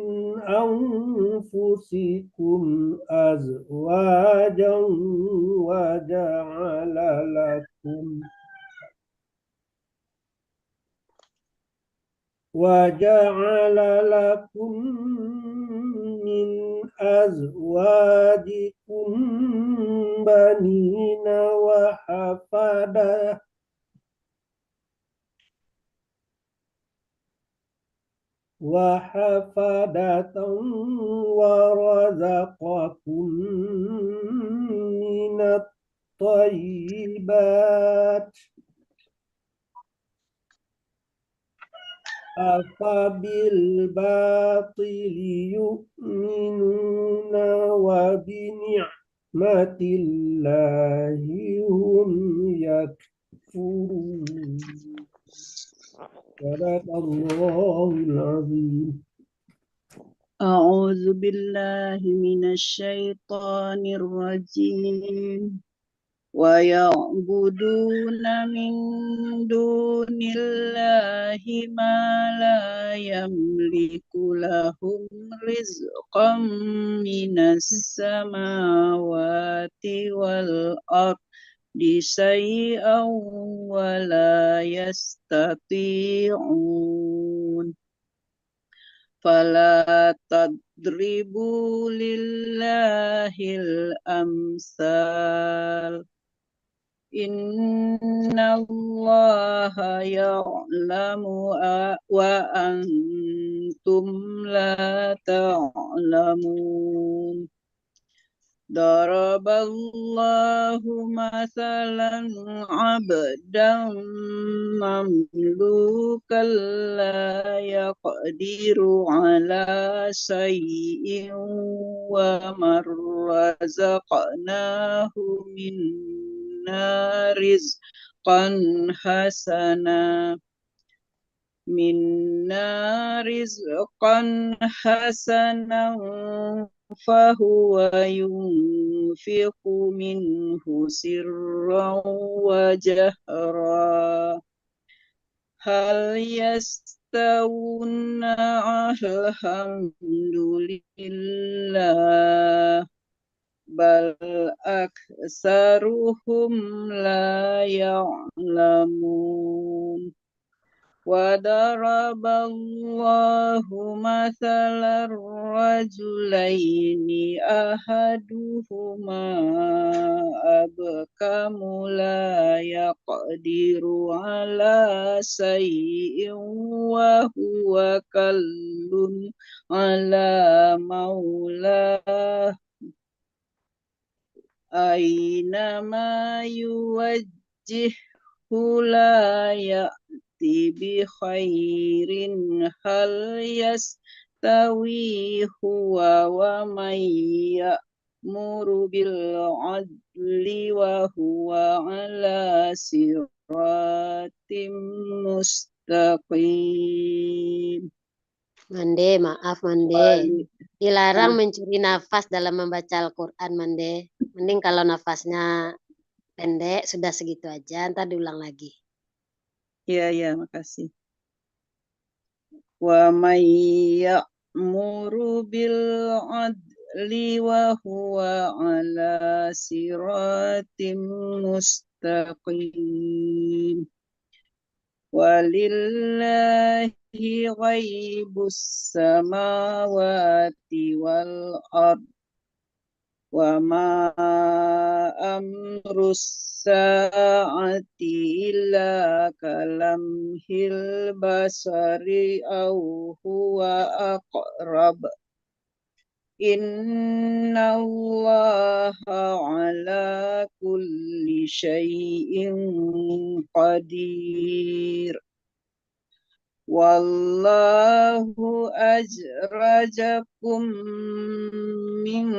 أنفسكم أزواجا وجعل لكم من أزواجكم بنين وحفدة ورزقكم من الطيبات أفبالباطل يؤمنون وبنعمة الله هم يكفرون صدق الله العظيم. أعوذ بالله من الشيطان الرجيم ويعبدون من دون الله ما لا يملك لهم رزقا من السماوات والأرض شيئا ولا يستطيعون Fala tadribu lillahil amsal. Innallaha ya'lamu wa antum la ta'lamun. Daraballahu mathalan abdan mamlukan la yaqdiru ala syai'in wa marrazaqnahu minna rizqan hasanan fahuwa yunfiqu minhu sirran wa jahra. Hal yastawuna alhamdulillah bal aksaruhum la ya'lamun. Wadaraballahu mathalan rajulaini ahaduhuma abkamu la yaqdiru ala syai'in wa huwa kallun ala maulah aynama yuwajjihhu la bi khairin hal yastawi huwa wa may ya'muru bil adli wa huwa ala siratim mustaqim. Mande, maaf Mande. Dilarang mencuri nafas dalam membaca Al-Quran Mande. Mending kalau nafasnya pendek sudah segitu aja, ntar diulang lagi. Ya, makasih. Wa may ya'muru bil adli wa huwa ala siratim mustaqim. Walillahi ghaibus samawati wal ard. Wa ma amrus sa'ati illa kalamhil basari au huwa aqrab. Innallaha ala kulli syai'in qadir. Wallahu ajrajakum min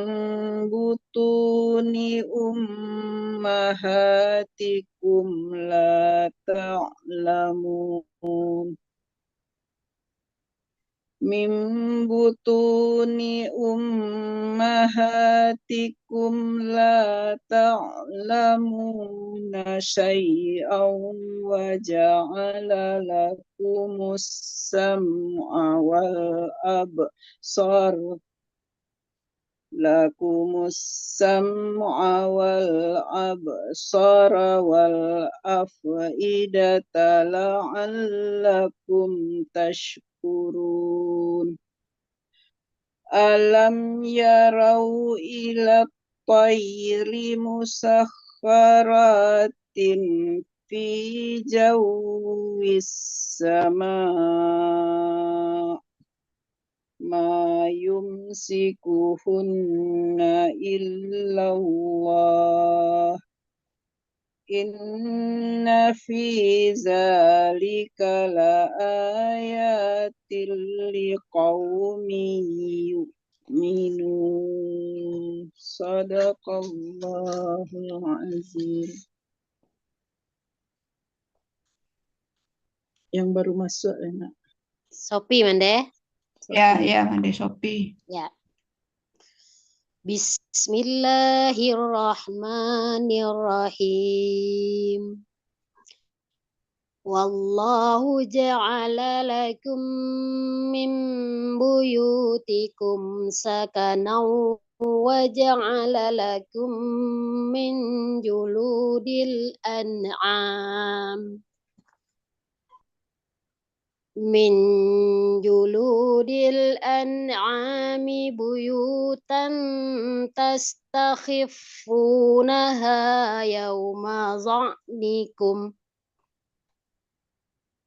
butuni ummahatikum la ta'lamun. Min butuni ummahatikum la ta'lamuna syai'an wa ja'ala lakumus sam'a wal absar wal af'idata la'allakum tashkurun. Alam yarau ila tayri musakharatin fi jawis sama' ma yumsikuhunna illallah. Inna fi zalika la ayatil liqaumin yu'minun. Sadaqallahul azim. Yang baru masuk enak. Sopi Mande. Ya, Mande Sopi. Ya. Bismillahirrahmanirrahim. Wallahu ja'ala lakum min buyutikum sakanan wa ja'ala lakum min juludil an'am الأنعام بيوتا تستخفونها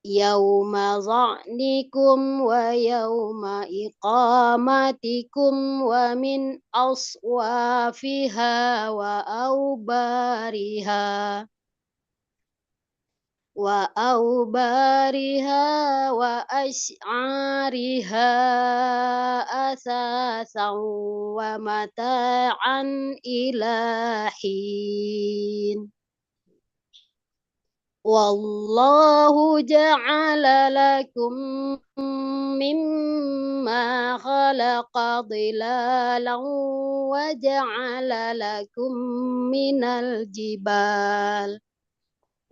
يوم ظعنكم ويوم إقامتكم ومن أصوافها وأوبارها وأشعارها أثاثا ومتاعا إلى حين والله جعل لكم مما خلق ظلالا وجعل لكم من الجبال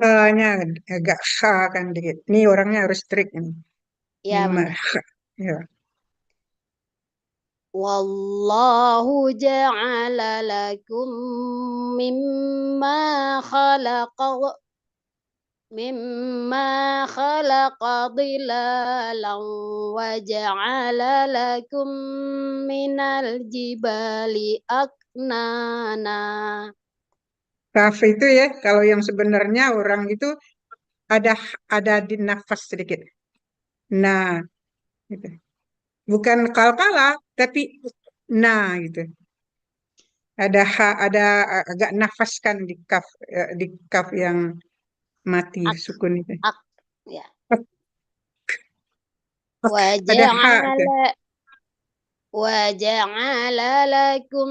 Nya agak kha kan dikit. Ini orangnya harus strict ini. ya Mimma Bunda. kha. Ya. Wallahu ja'ala lakum mimma khalaqa dhilalan wa ja'ala lakum minal jibali aknana. Kaf itu ya, kalau yang sebenarnya orang itu ada di nafas sedikit. Nah, gitu. Bukan kalkala, tapi nah gitu. Ada agak nafaskan di kaf yang mati sukun itu. Ya. Ada ha itu. وجعل لكم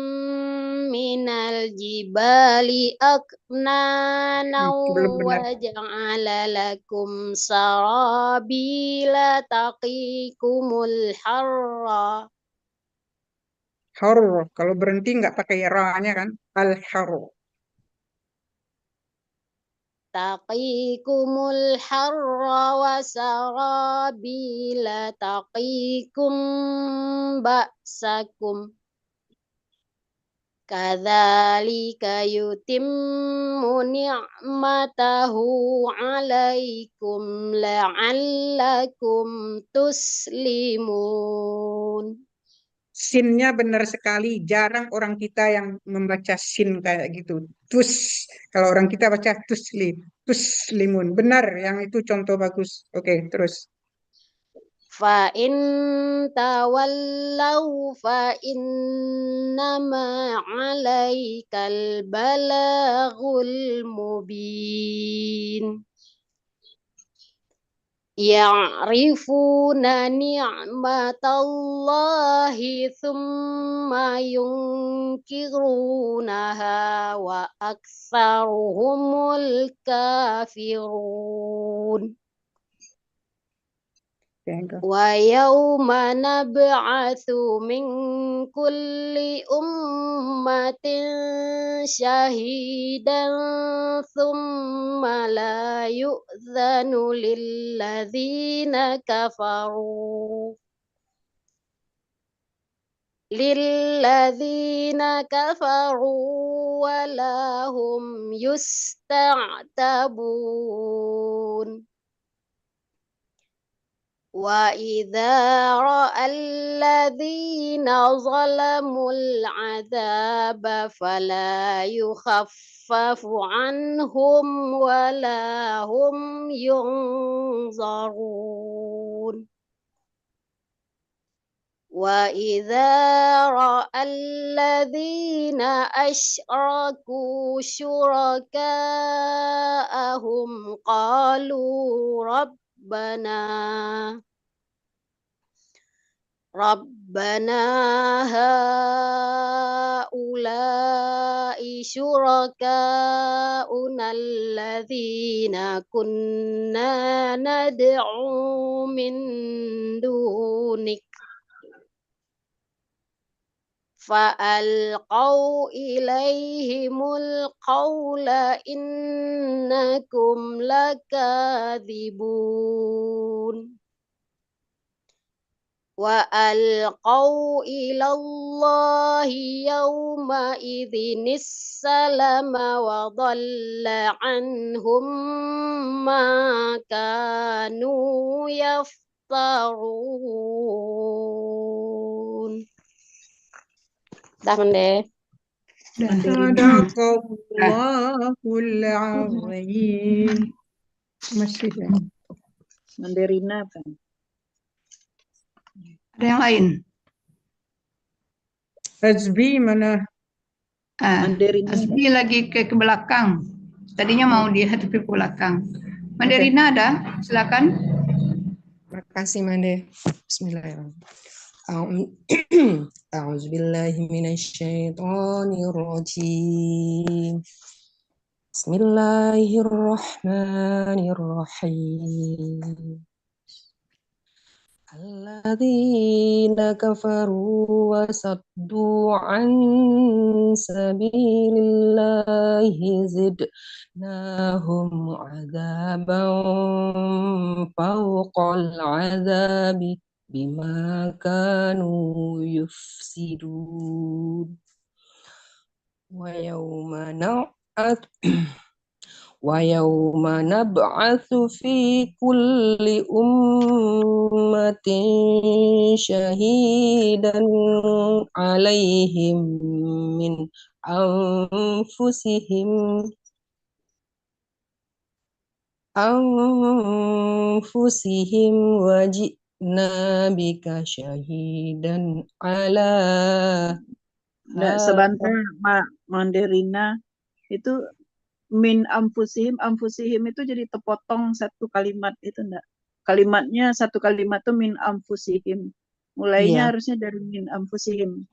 من الجبال أكنانا Belum benar. وجعل لكم سرابيل تقيكم الحر Kalau berhenti nggak pakai ra-nya kan? Al-haru. تقيكم الحر وسرابيل تقيكم بأسكم كذلك يتم نعمته عليكم لعلكم تسلمون. Sinnya benar sekali, jarang orang kita yang membaca sin kayak gitu. Kalau orang kita baca tuslimun. Benar, yang itu contoh bagus. Oke, terus. فإن تولوا فإنما عليك البلاغ المبين يعرفون نعمة الله ثم ينكرونها وأكثرهم الكافرون ويوم نبعث من كل أمة شهيدا ثم لا يؤذن للذين كفروا ولا هم يستعتبون وإذا رأى الذين ظلموا العذاب فلا يخفف عنهم ولا هم ينظرون وإذا رأى الذين أشركوا شركاءهم قالوا ربنا هؤلاء شركاؤنا الذين كنا ندعو من دونك فألقوا إليهم القول إنكم لكاذبون وألقوا إلى الله يومئذ السلم وضل عنهم ما كانوا يفترون Dah Mende. Sadaqallahul azim. Masih ya. Mandarina kan. Ada yang lain? Hasbi mana? Mandarina. Hasbi lagi ke belakang. Tadinya mau dihadap ke belakang. Mandarina ada? Silakan. Makasih Mande. Bismillahirrahmanirrahim. A'udzubillahi minasyaitonirrajim. Bismillahirrahmanirrahim. Alladzina kafaru wa saddu an sabilillahi zidnahum azaban fawqal azabi bima kanu yufsidun. Wa yawma nab'atsu fi kulli ummatin syahidan 'alaihim min anfusihim wa ji'na bika syahidan 'ala Nggak, sebentar Mandarina itu min anfusihim itu jadi terpotong satu kalimat itu enggak. Kalimatnya satu kalimat tuh min anfusihim. Mulainya harusnya dari min anfusihim.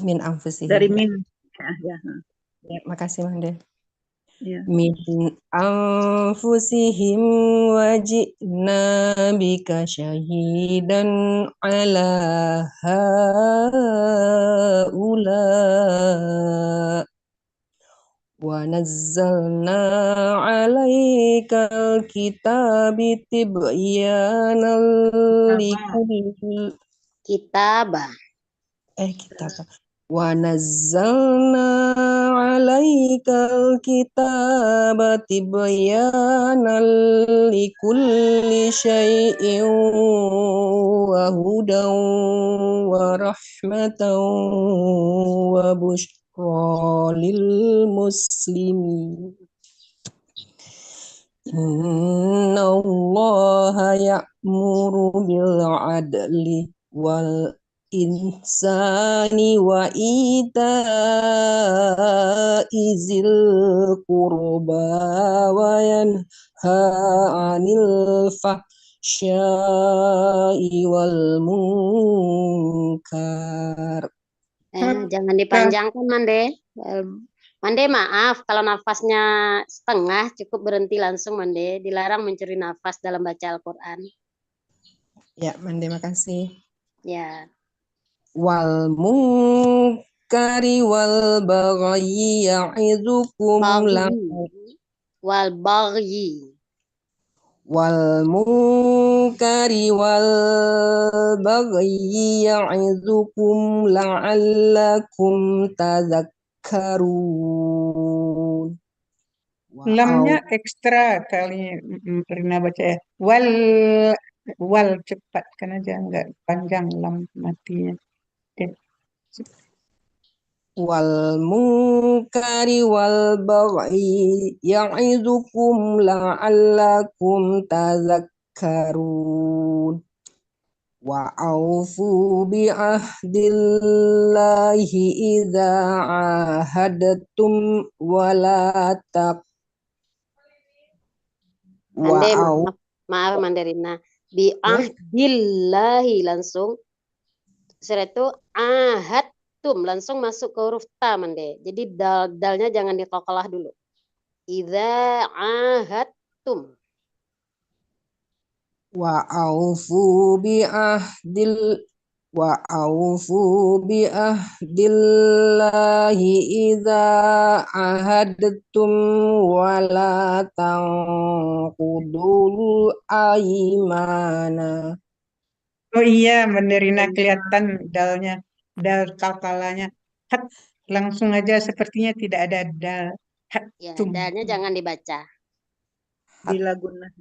Min anfusihim. Dari min. Ya. Ya, makasih Mande. Ya. Min anfusihim wa ji'na bika syahidan 'ala haula wa nazzalna 'alaikal kitabi tibyanan likulli Kitabah. Wa nazzalna 'alaikal kitaba tibyanan likulli syai'in wa hudan wa rahmatan wa busyra lil muslimin. Inna Allaha ya'muru bil 'adli wal insani wa ita'i zil qurba wa yanha 'anil fahsya'i wal munkar. Jangan dipanjangkan Mande. Mande maaf kalau nafasnya setengah, cukup berhenti langsung Mande. Dilarang mencuri nafas dalam baca Al-Quran. Ya Mande, makasih. Ya. Wal munkari wal baghi ya'idukum wal baghi ya'idukum la'allakum tadhakkarun. Lamnya ekstra kali Rina baca ya. Wal cepatkan aja, enggak panjang lam matinya. Wal munkari wal baghi ya'idukum la'allakum tadhakkarun. Wa aufu bi ahdillahi idza ahadtum wa la maaf Mandarina. Bi ahdillahi langsung. Setelah itu ahadtum langsung masuk ke huruf ta Mande. Jadi dalnya jangan ditokolah dulu. Idza ahadtum. Wa aufu bi ahdillahi idza ahadtum wa la tanqudul aimana. Oh iya, Mandarina kelihatan dalnya, dal kalkalanya. Hat, langsung aja sepertinya tidak ada dal. Ya, dalnya jangan dibaca. Bila guna.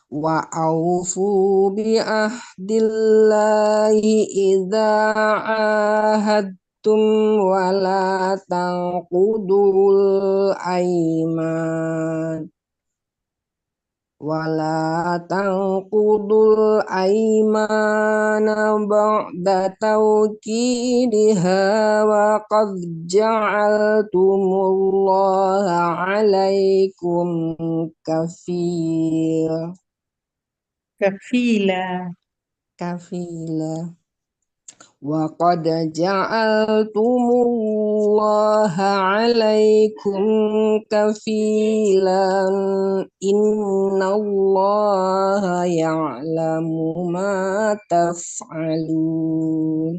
Wa aufu bi ahdillahi idza ولا تنقضوا الأيمان بعد توكيدها وقد جعلتم الله عليكم كفيلا وقد جعلتم الله عليكم كفيلا إن الله يعلم ما تفعلون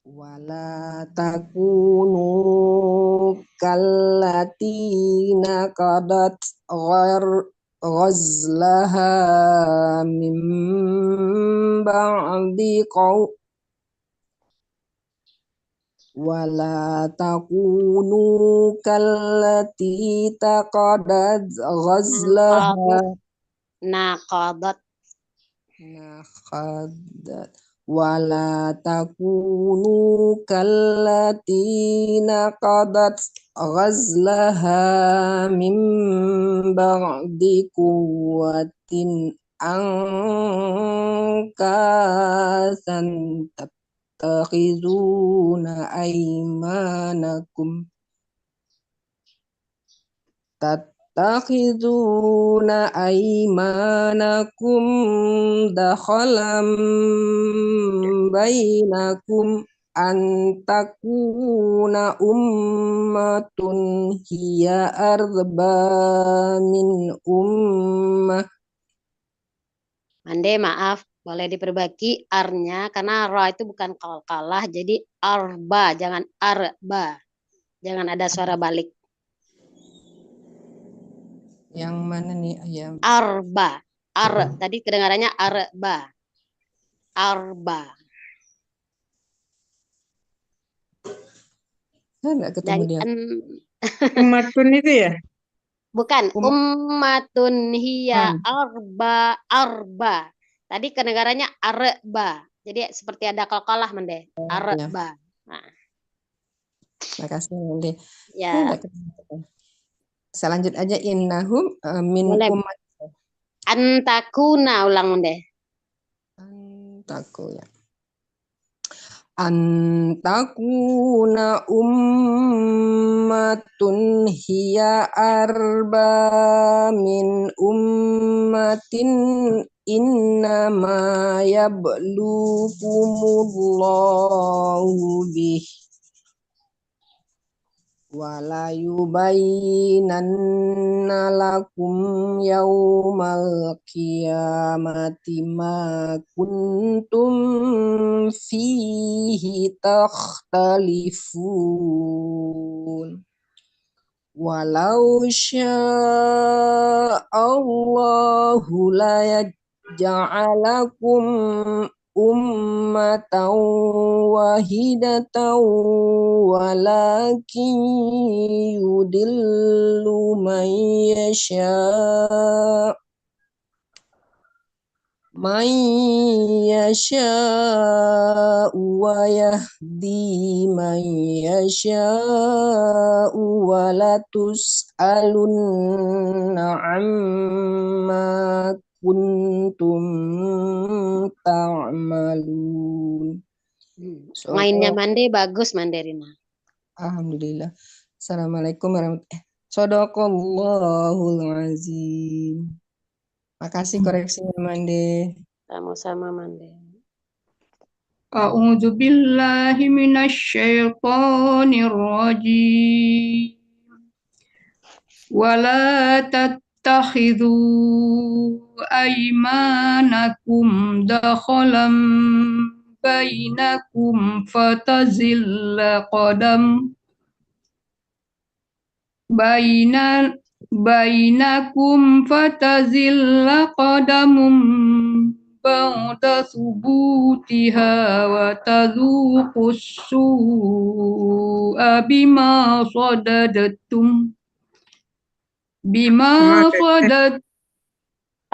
ولا تكونوا كالتي نقضت غزلها من بعد ولا تكونوا كالتي نقضت غزلها ولا تكونوا كالتي نقضت غزلها من بعد قوة أنكاثا تتخذون أيمانكم دخلا بينكم أن تكون أمة هي أربى من أمة. Mande, maaf, boleh diperbagi arnya karena ra itu bukan kalah, jadi arba, jangan arba, jangan ada suara balik. Yang mana nih ayam? Arba, tadi kedengarannya arba, Saya nggak ketemu dia. Ummatun itu ya? Bukan, ummatun hiya arba. Tadi kedengarannya arba. Jadi seperti ada kalkalah Mande. Arba. Nah. Makasih Mande. Ya. Saya lanjut aja innahum min ummat. Antakuna ulang Mande. Antaku ya. Antakuna ummatun hiya arba min ummatin innama yablukumullahu bih wala yubayyinanna lakum yawmal qiyamati ma kuntum fihi takhtalifun walau sya'allahu la yaj'alakum ummatan wahidatan walakin yudillu man yasha'u wa yahdi man yasha'u wa la tus'alunna amma kuntum ta'malun. Mainnya Mande bagus Mandarina. Alhamdulillah. Assalamualaikum warahmatullahi wabarakatuh. Shadaqallahul azim. Makasih koreksinya Mande. Sama-sama Mande. A'udzu billahi minasyaitonir rajim. Wala tattakhidhu aymanakum dakhalam bainakum fatazilla qadam bainakum fatazilla qadamum ba'da thubutiha wa tadhuqus su'a bima sadadtum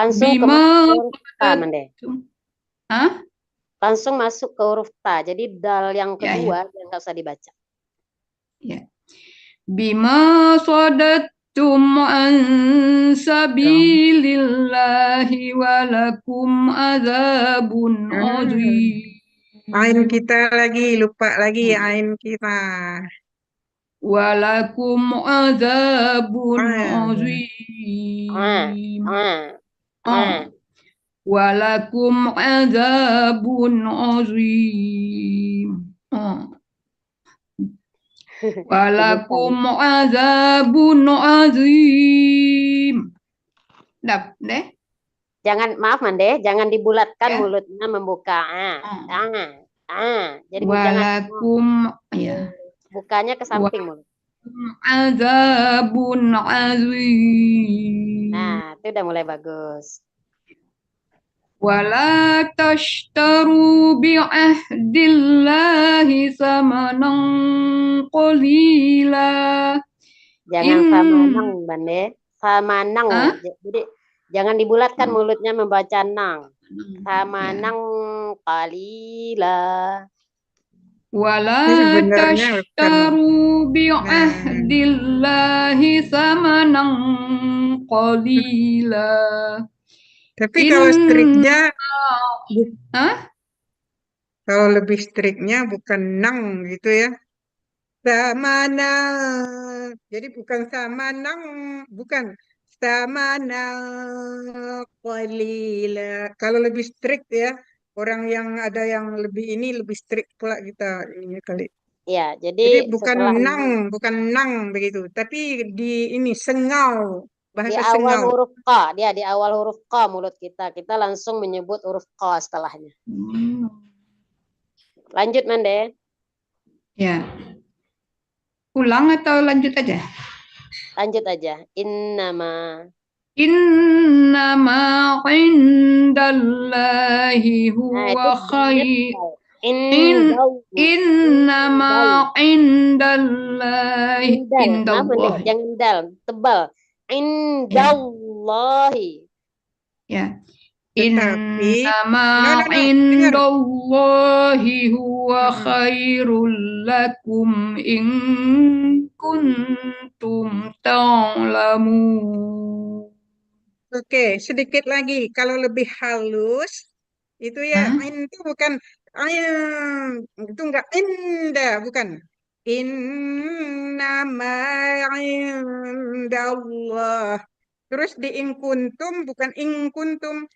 langsung ke Mande. Hah? langsung masuk ke huruf ta. Jadi dal yang Ya, kedua yang nggak usah dibaca. ya. Bima sadattum an sabilillahi walakum adzabun azim. Ain kita lagi, lupa lagi ain kita. Walakum adzabun Ah, azim. ah. Walakum adzabun azim. Walakum adzabun azim. Deh. Jangan, maaf Mande, jangan dibulatkan Ya. mulutnya membuka. Jadi jangan Walakum, ya. bukanya ke samping mulut. Adzabun azim. Nah, itu udah mulai bagus. Wala tashtaru bi'ahdillahi samanan qalila. Jangan samanang, Bande. Samanang. Hah? Jadi jangan dibulatkan mulutnya membaca nang. Samanang qalila. Wala Sebenarnya tashtaru bi'ahdillahi samanan qalila. Tapi kalau striknya, Hah? kalau lebih striknya bukan nang gitu ya. Samanang. Jadi bukan samanang, bukan samanang qalila. Kalau lebih strict ya, orang yang ada yang lebih ini lebih strict pula kita ini kali. Ya, Jadi jadi bukan setelah bukan nang begitu, tapi di ini sengau, di bahasa awal sengau. huruf Q, dia di awal huruf Q mulut kita langsung menyebut huruf Q setelahnya. Lanjut Mande. Ya. Ulang atau lanjut aja? Lanjut aja. Innama indallahi huwa khair. Innama indallahi. Indallahi. Jangan dal, tebal. Indallahi. Ya. Tetapi Innama indallahi huwa khairul lakum in kuntum ta'lamun. Oke, sedikit lagi. Kalau lebih halus, itu ya, itu bukan itu enggak inda, bukan. Innama indallah. Terus di in kuntum, bukan in kuntum.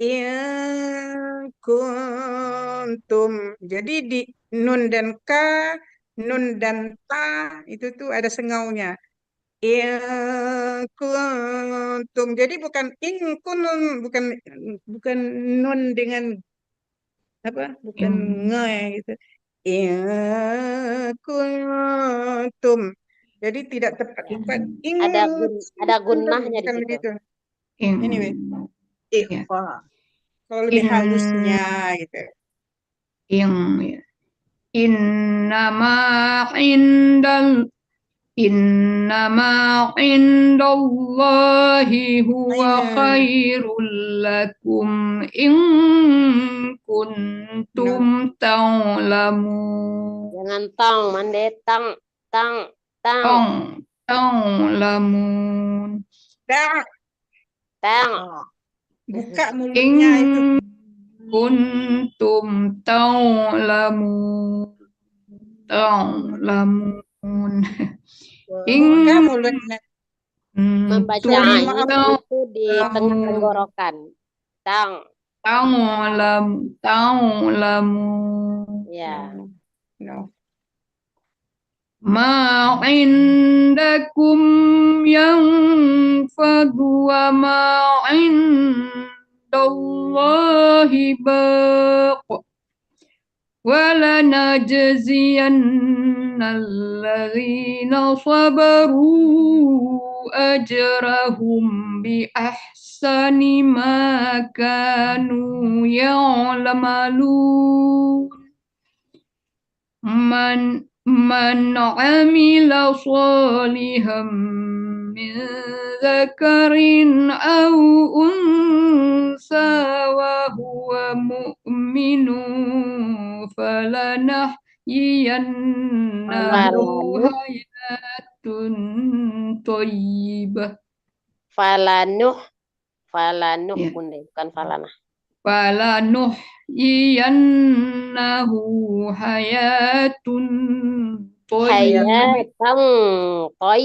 In kuntum. Jadi di nun dan ka, nun dan ta, itu tuh ada sengaunya. Kuntum. Jadi bukan kuntum, bukan nun dengan apa? Bukan nge gitu. Kuntum. Jadi tidak tepat. Ada gunnahnya di bukan situ. begitu. Anyway. Ikhfa. Kalau lebih halusnya gitu. Innama indallahi huwa khairul lakum in kuntum ta'lamun. Jangan tang, Mande, tang. Ta'lamun. Tang. Buka mulutnya itu. Kuntum ta'lamun. Buka mulutnya. Membaca ain itu di tengah tenggorokan. Ta'lamun. Ya. Ma indakum yanfadu wa ma indallahi baq. وَلَنَجْزِيَنَّ الَّذِينَ صَبَرُوا أَجْرَهُمْ بِأَحْسَنِ مَا كَانُوا يَعْمَلُونَ مَنْ عَمِلَ صَالِحًا مِنْ ذَكَرٍ أَوْ أُنْثَى وَهُوَ مُؤْمِنٌ يؤمنوا فلنحيينه حياة طيبة. Falanuh Ya. bunda, bukan falanah. فلنحيينه حياة طيبة.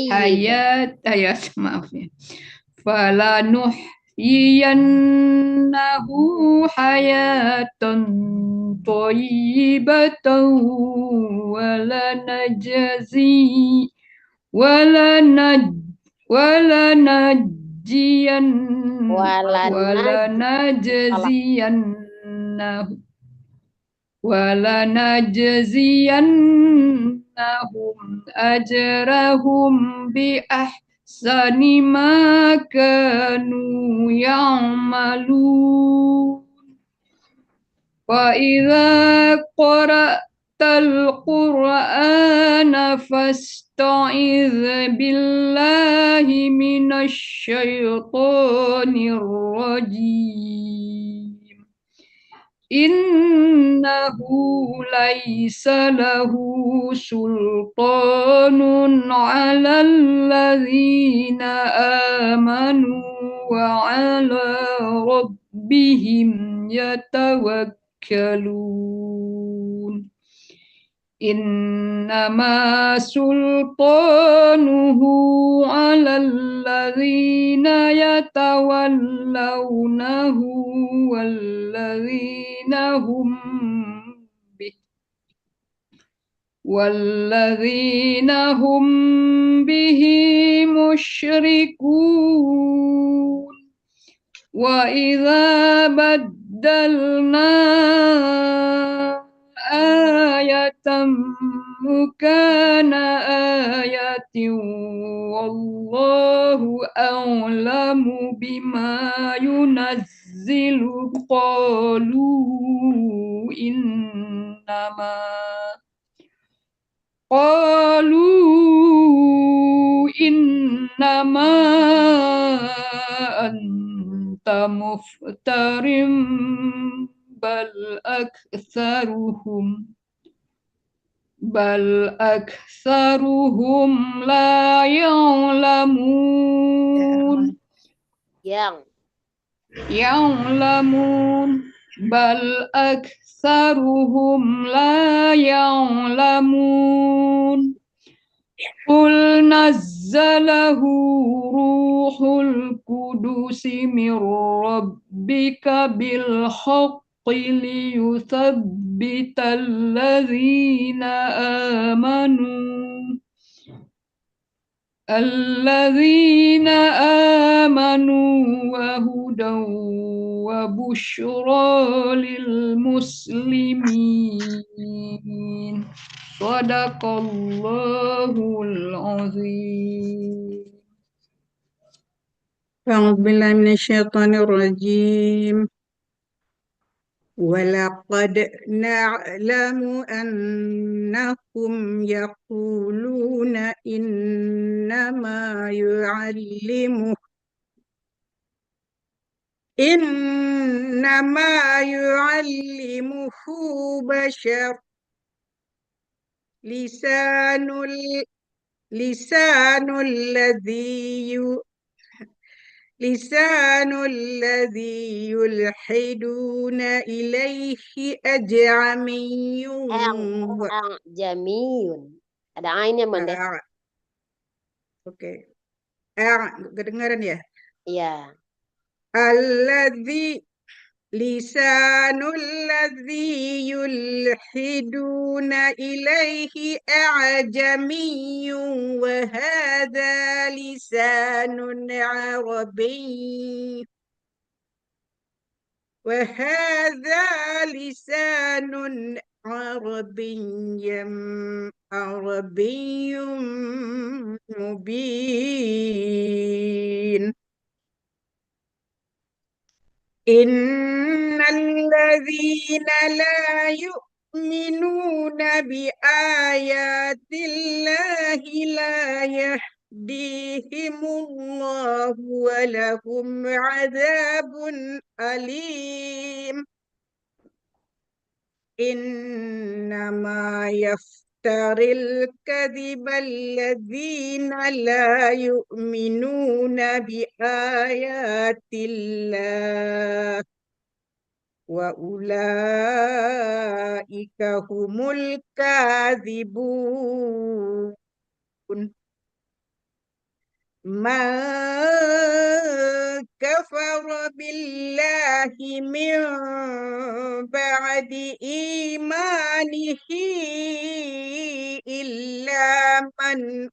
Hayatan thayyibah. maaf ya. فلنحيينه حياة طيبة ولنجزي ولنج ولنجزين ولنجزينهم أجرهم بأحسن ما كانوا يعملون. وإذا قرأت القرآن فاستعذ بالله من الشيطان الرجيم. إنه ليس له سلطان على الذين آمنوا وعلى ربهم يتوكلون. إنما سلطانه على الذين يتولونه والذين هم به مشركون. وإذا بدلنا آية مكان آية والله أعلم بما ينزل قالوا إنما أنت مفتر بل أكثرهم لا يعلمون. بل أكثرهم لا يعلمون. قل نزله روح القدس من ربك بالحق ليثبت الذين آمنوا وهدى وبشرى للمسلمين. صدق الله العظيم. أعوذ بالله من الشيطان الرجيم. ولقد نعلم أنهم يقولون إنما يعلمه بشر لسان الذي يلحدون إليه أعجمي. Jamiyun. Ada ainnya bunda. Oke. Kedengaran ya? Iya. لسان الذي يلحدون إليه أعجمي وهذا لسان عربي مبين. إن الذين لا يؤمنون بآيات الله لا يهديهم الله ولهم عذاب أليم. إنما يفتري الكذب الذين لا يؤمنون بآيات الله وأولئك هم الكاذبون. من كفر بالله من بعد إيمانه إلا من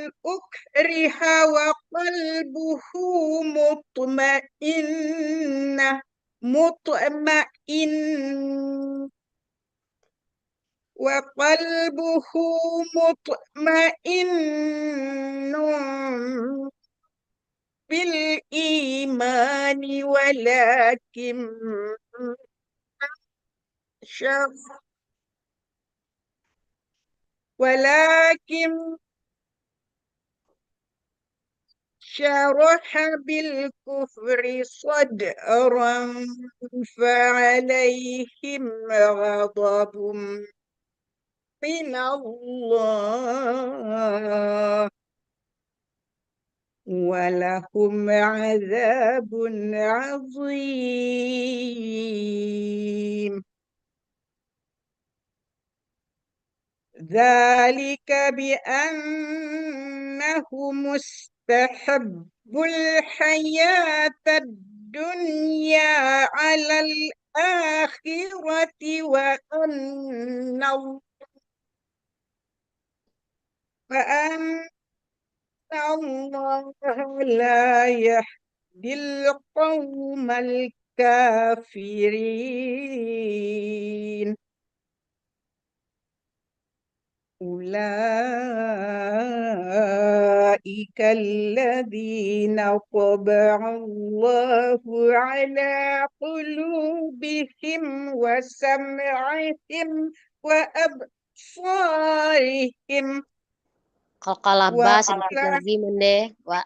أكره وقلبه وقلبه مطمئن بالإيمان ولكن شرح بالكفر صدرا فعليهم غضب من الله ولهم عذاب عظيم. ذلك بأنهم استحبوا الحياة الدنيا على الآخرة وأن الله لا يهدي القوم الكافرين. أولئك الذين طبع الله على قلوبهم وسمعهم وأبصارهم. Qalqalah ba sedikit lagi mendeh. Wa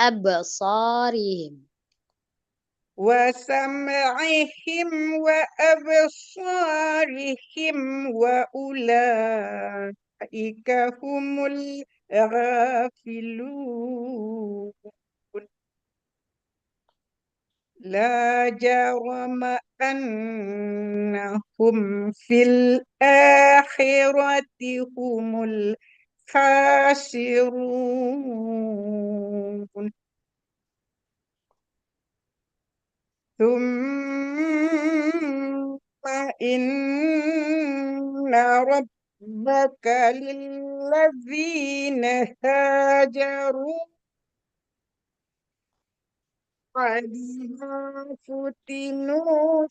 absarihim. وسمعهم وأبصارهم وأولئك هم الغافلون. لا جرم أنهم في الآخرة هم الخاسرون. ثم إن ربك للذين هاجروا ما فتنوا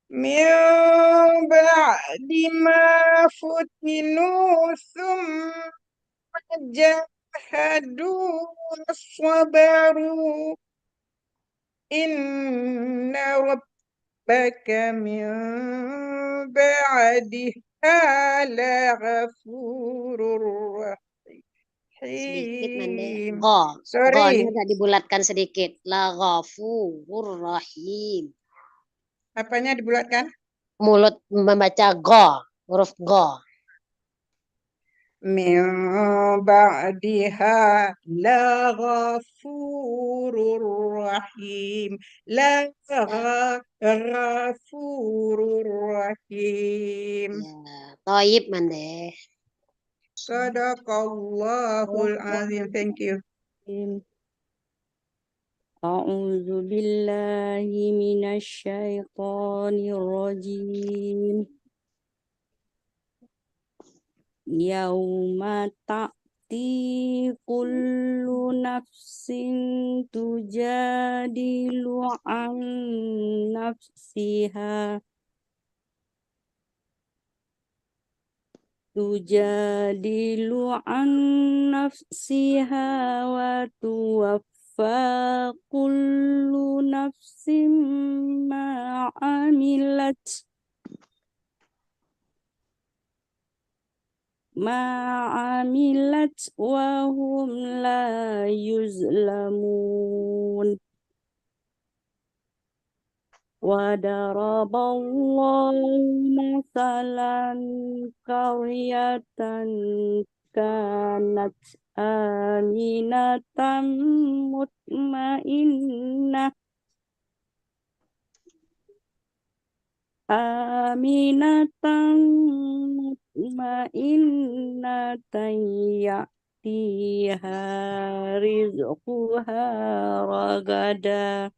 من بعد ما فتنوا ثم جاهدوا وصبروا إن ربك من بعدها لغفور Sedikit rahim. mendeh. Go-nya agak dibulatkan sedikit. La ghafurur rahim. Apanya dibulatkan? Mulut membaca go, huruf go. Min ba'diha la ghafurur rahim. La ghafurur rahim. Ya, Thayyib mendeh. Sadaqallahul azim. Thank you. A'udzu billahi minasyaitonir rajim. Yauma ta'ti kullu nafsin tujadilu an nafsiha wa tuwaffa kullu nafsin ma amilat عملت وهم لا يظلمون وضرب الله مثلا قرية كانت آمنة مطمئنة يأتيها رزقها رغدا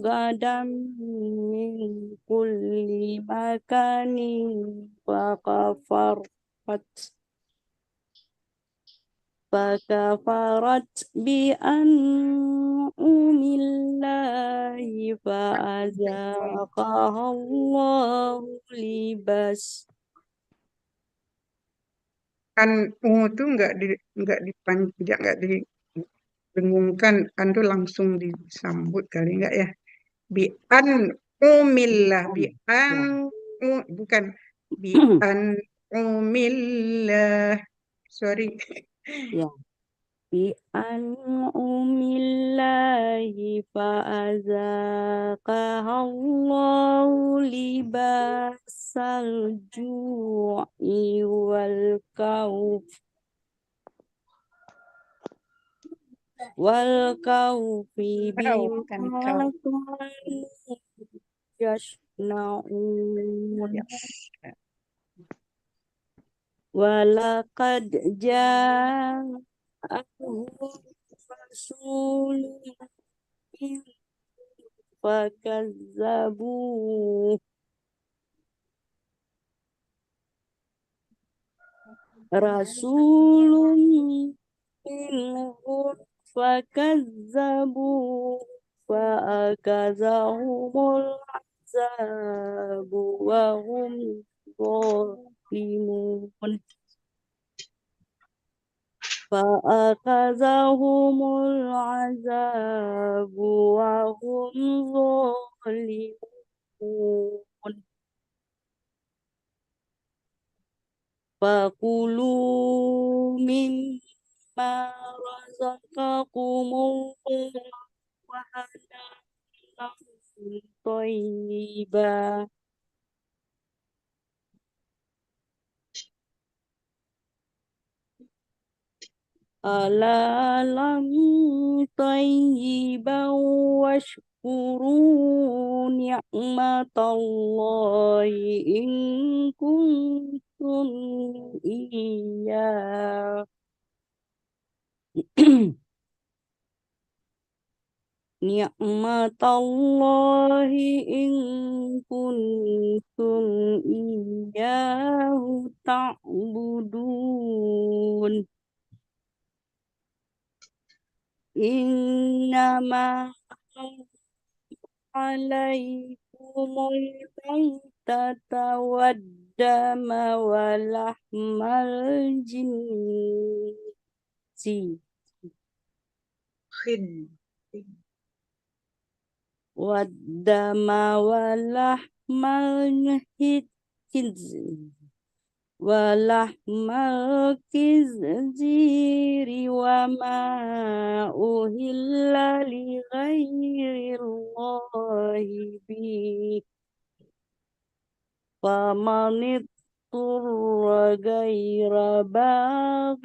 غدا من كل مكان فكفرت بأنعم الله فأذاقها الله libas. Tuh nggak didengungkan, an tuh langsung disambut kali nggak ya? Bi an umillah, bukan bi an umillah. Sorry. Ya. بأنعم الله فأذاقها الله لباس الجوع والخوف بما كانوا يصنعون ولقد جاءهم رسول فكذبوه منهم فكذبوه فأخذهم العذاب وهم ظالمون فأخذهم العذاب وهم ظالمون فكلوا مما رزقكم الله حلالا طيبا حلالا طيبا واشكروا نعمة الله إن كنتم إياه نعمة الله إن كنتم إياه تعبدون إنما عليكم الميتة والدم ولحم الخنزير والدم ولحم الخنزير وما أهل لغير الله به فمن اضطر غير باغ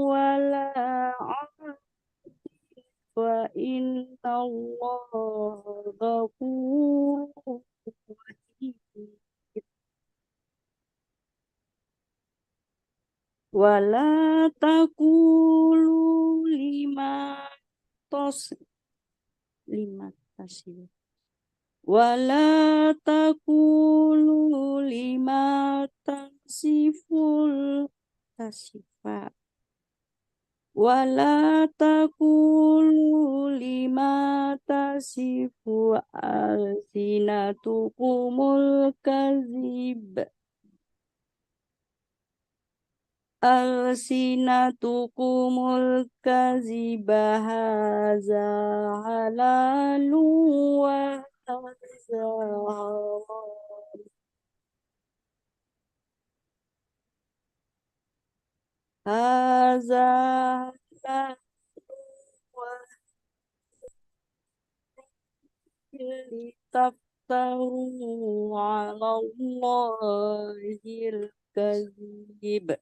ولا عاد فإن الله غفور رحيم ولا تقولوا ولا تقولوا لما تصف ولا تقولوا لما تصف ألسنتكم الكذب alsinatukumul kaziba haza halalu wa haza haram. Haza halalu wa litaftaru ala Allahil kazib.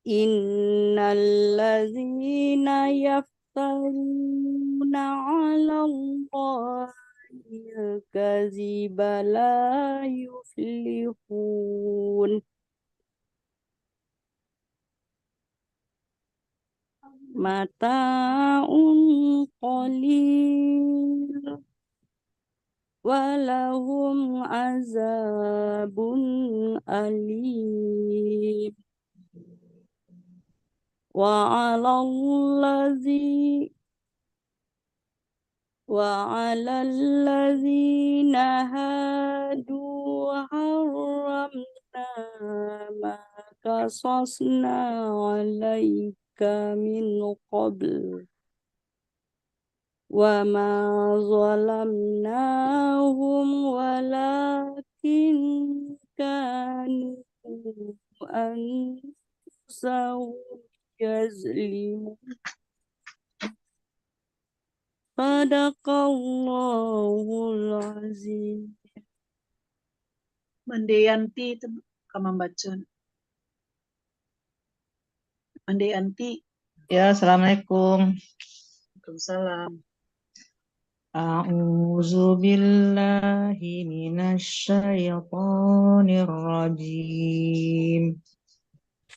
Innallazina yaftaruna ala Allahil kaziba la yuflihun. Mata'un qalil walahum azabun alim. Wa'alallazina hadu harramna ma qasasna alaika min qabl wa ma zalamnahum walakin kanu anfusahum yazlimun. Sadaqallahul azim. Mandeyanti itu kamu baca. Mandeyanti. Ya, assalamualaikum. Waalaikumsalam. A'udzu billahi minasyaitonir rajim.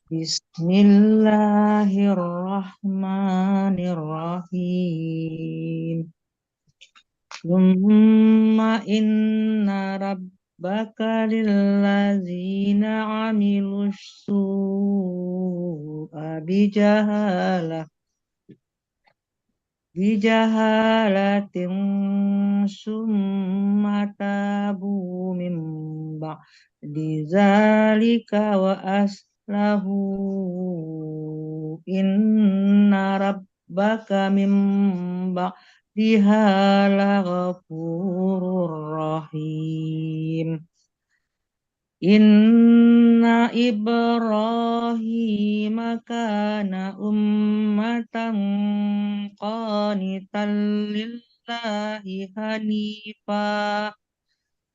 Bismillahirrahmanirrahim. Tsumma inna rabbaka lillazina 'amilus su'a bijahalatin summa tabu min ba'di zalika wa aslahu inna rabbaka min ba'diha laghafurur rahim. Inna Ibrahim kana ummatan qanitan lillahi hanifa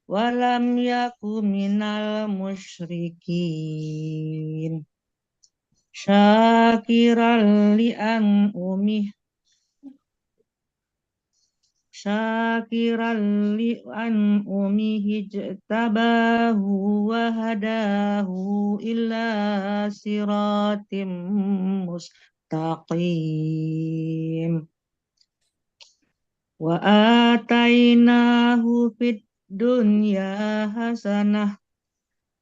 wa lam yakun minal musyrikin. Syakiran li'an'umihi ijtabahu wa hadahu ila siratim mustaqim. Wa atainahu fid dunya hasanah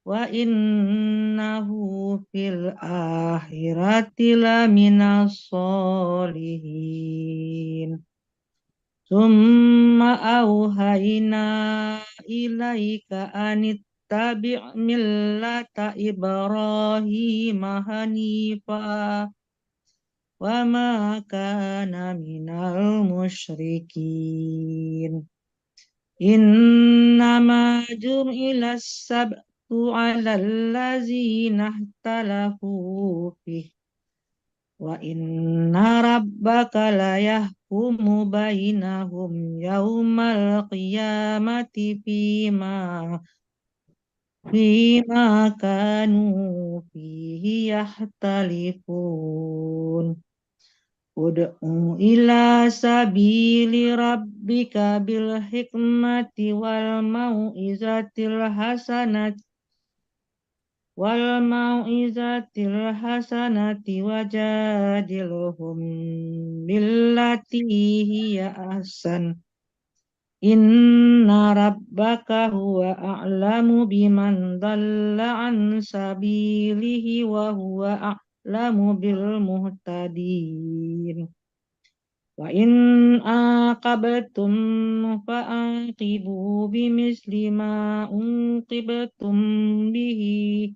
wa innahu fil akhirati laminas sholihin. Summa auhayna ilaika anittabi' millata Ibrahim hanifa wa ma kana minal musyrikin. Innama ju'ilas sabtu 'alal ladzina ikhtalafu fihi wa inna rabbaka la yahkumu bainahum yaumal qiyamati fima kanu fihi yahtalifun. Ud'u ila sabili rabbika bil hikmati wal mau'izatil hasanati wajadilhum billati hiya ahsan. Inna rabbaka huwa a'lamu biman dhalla an sabilihi wa huwa a'lamu bil muhtadin. Wa in aqabtum fa'aqibu bimisli ma uqibtum bihi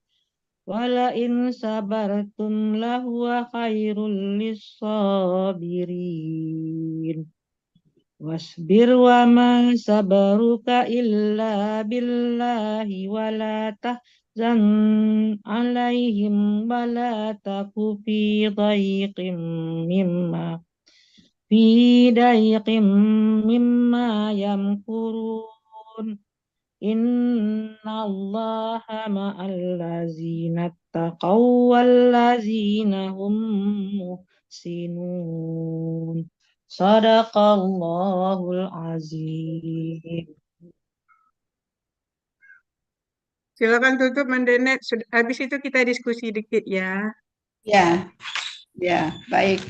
Walain sabartum lahuwa khairul lissabirin. Wasbir wa ma sabaruka illa billahi wa la tahzan alaihim wa la taku fi dayqim mimma yamkurun. Inna allaha ma'al lazina taqaw wal lazina hum muhsinun. Sadaqallahul azim. Silakan tutup Mandenet. Habis itu kita diskusi dikit ya. Ya, ya, baik.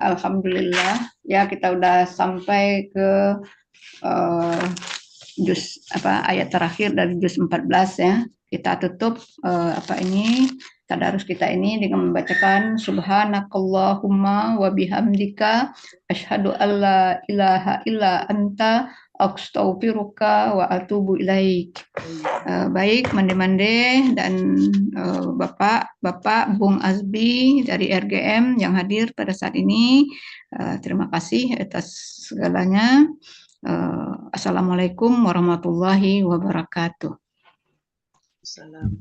Alhamdulillah, ya kita udah sampai ke juz ayat terakhir dari juz 14 ya. Kita tutup tadarus kita ini dengan membacakan subhanakallahumma wa bihamdika asyhadu alla ilaha illa anta astaghfiruka wa atubu ilaik. Baik Mande-Mande dan Bapak Bung Azbi dari RGM yang hadir pada saat ini, terima kasih atas segalanya. Assalamualaikum warahmatullahi wabarakatuh. Salam.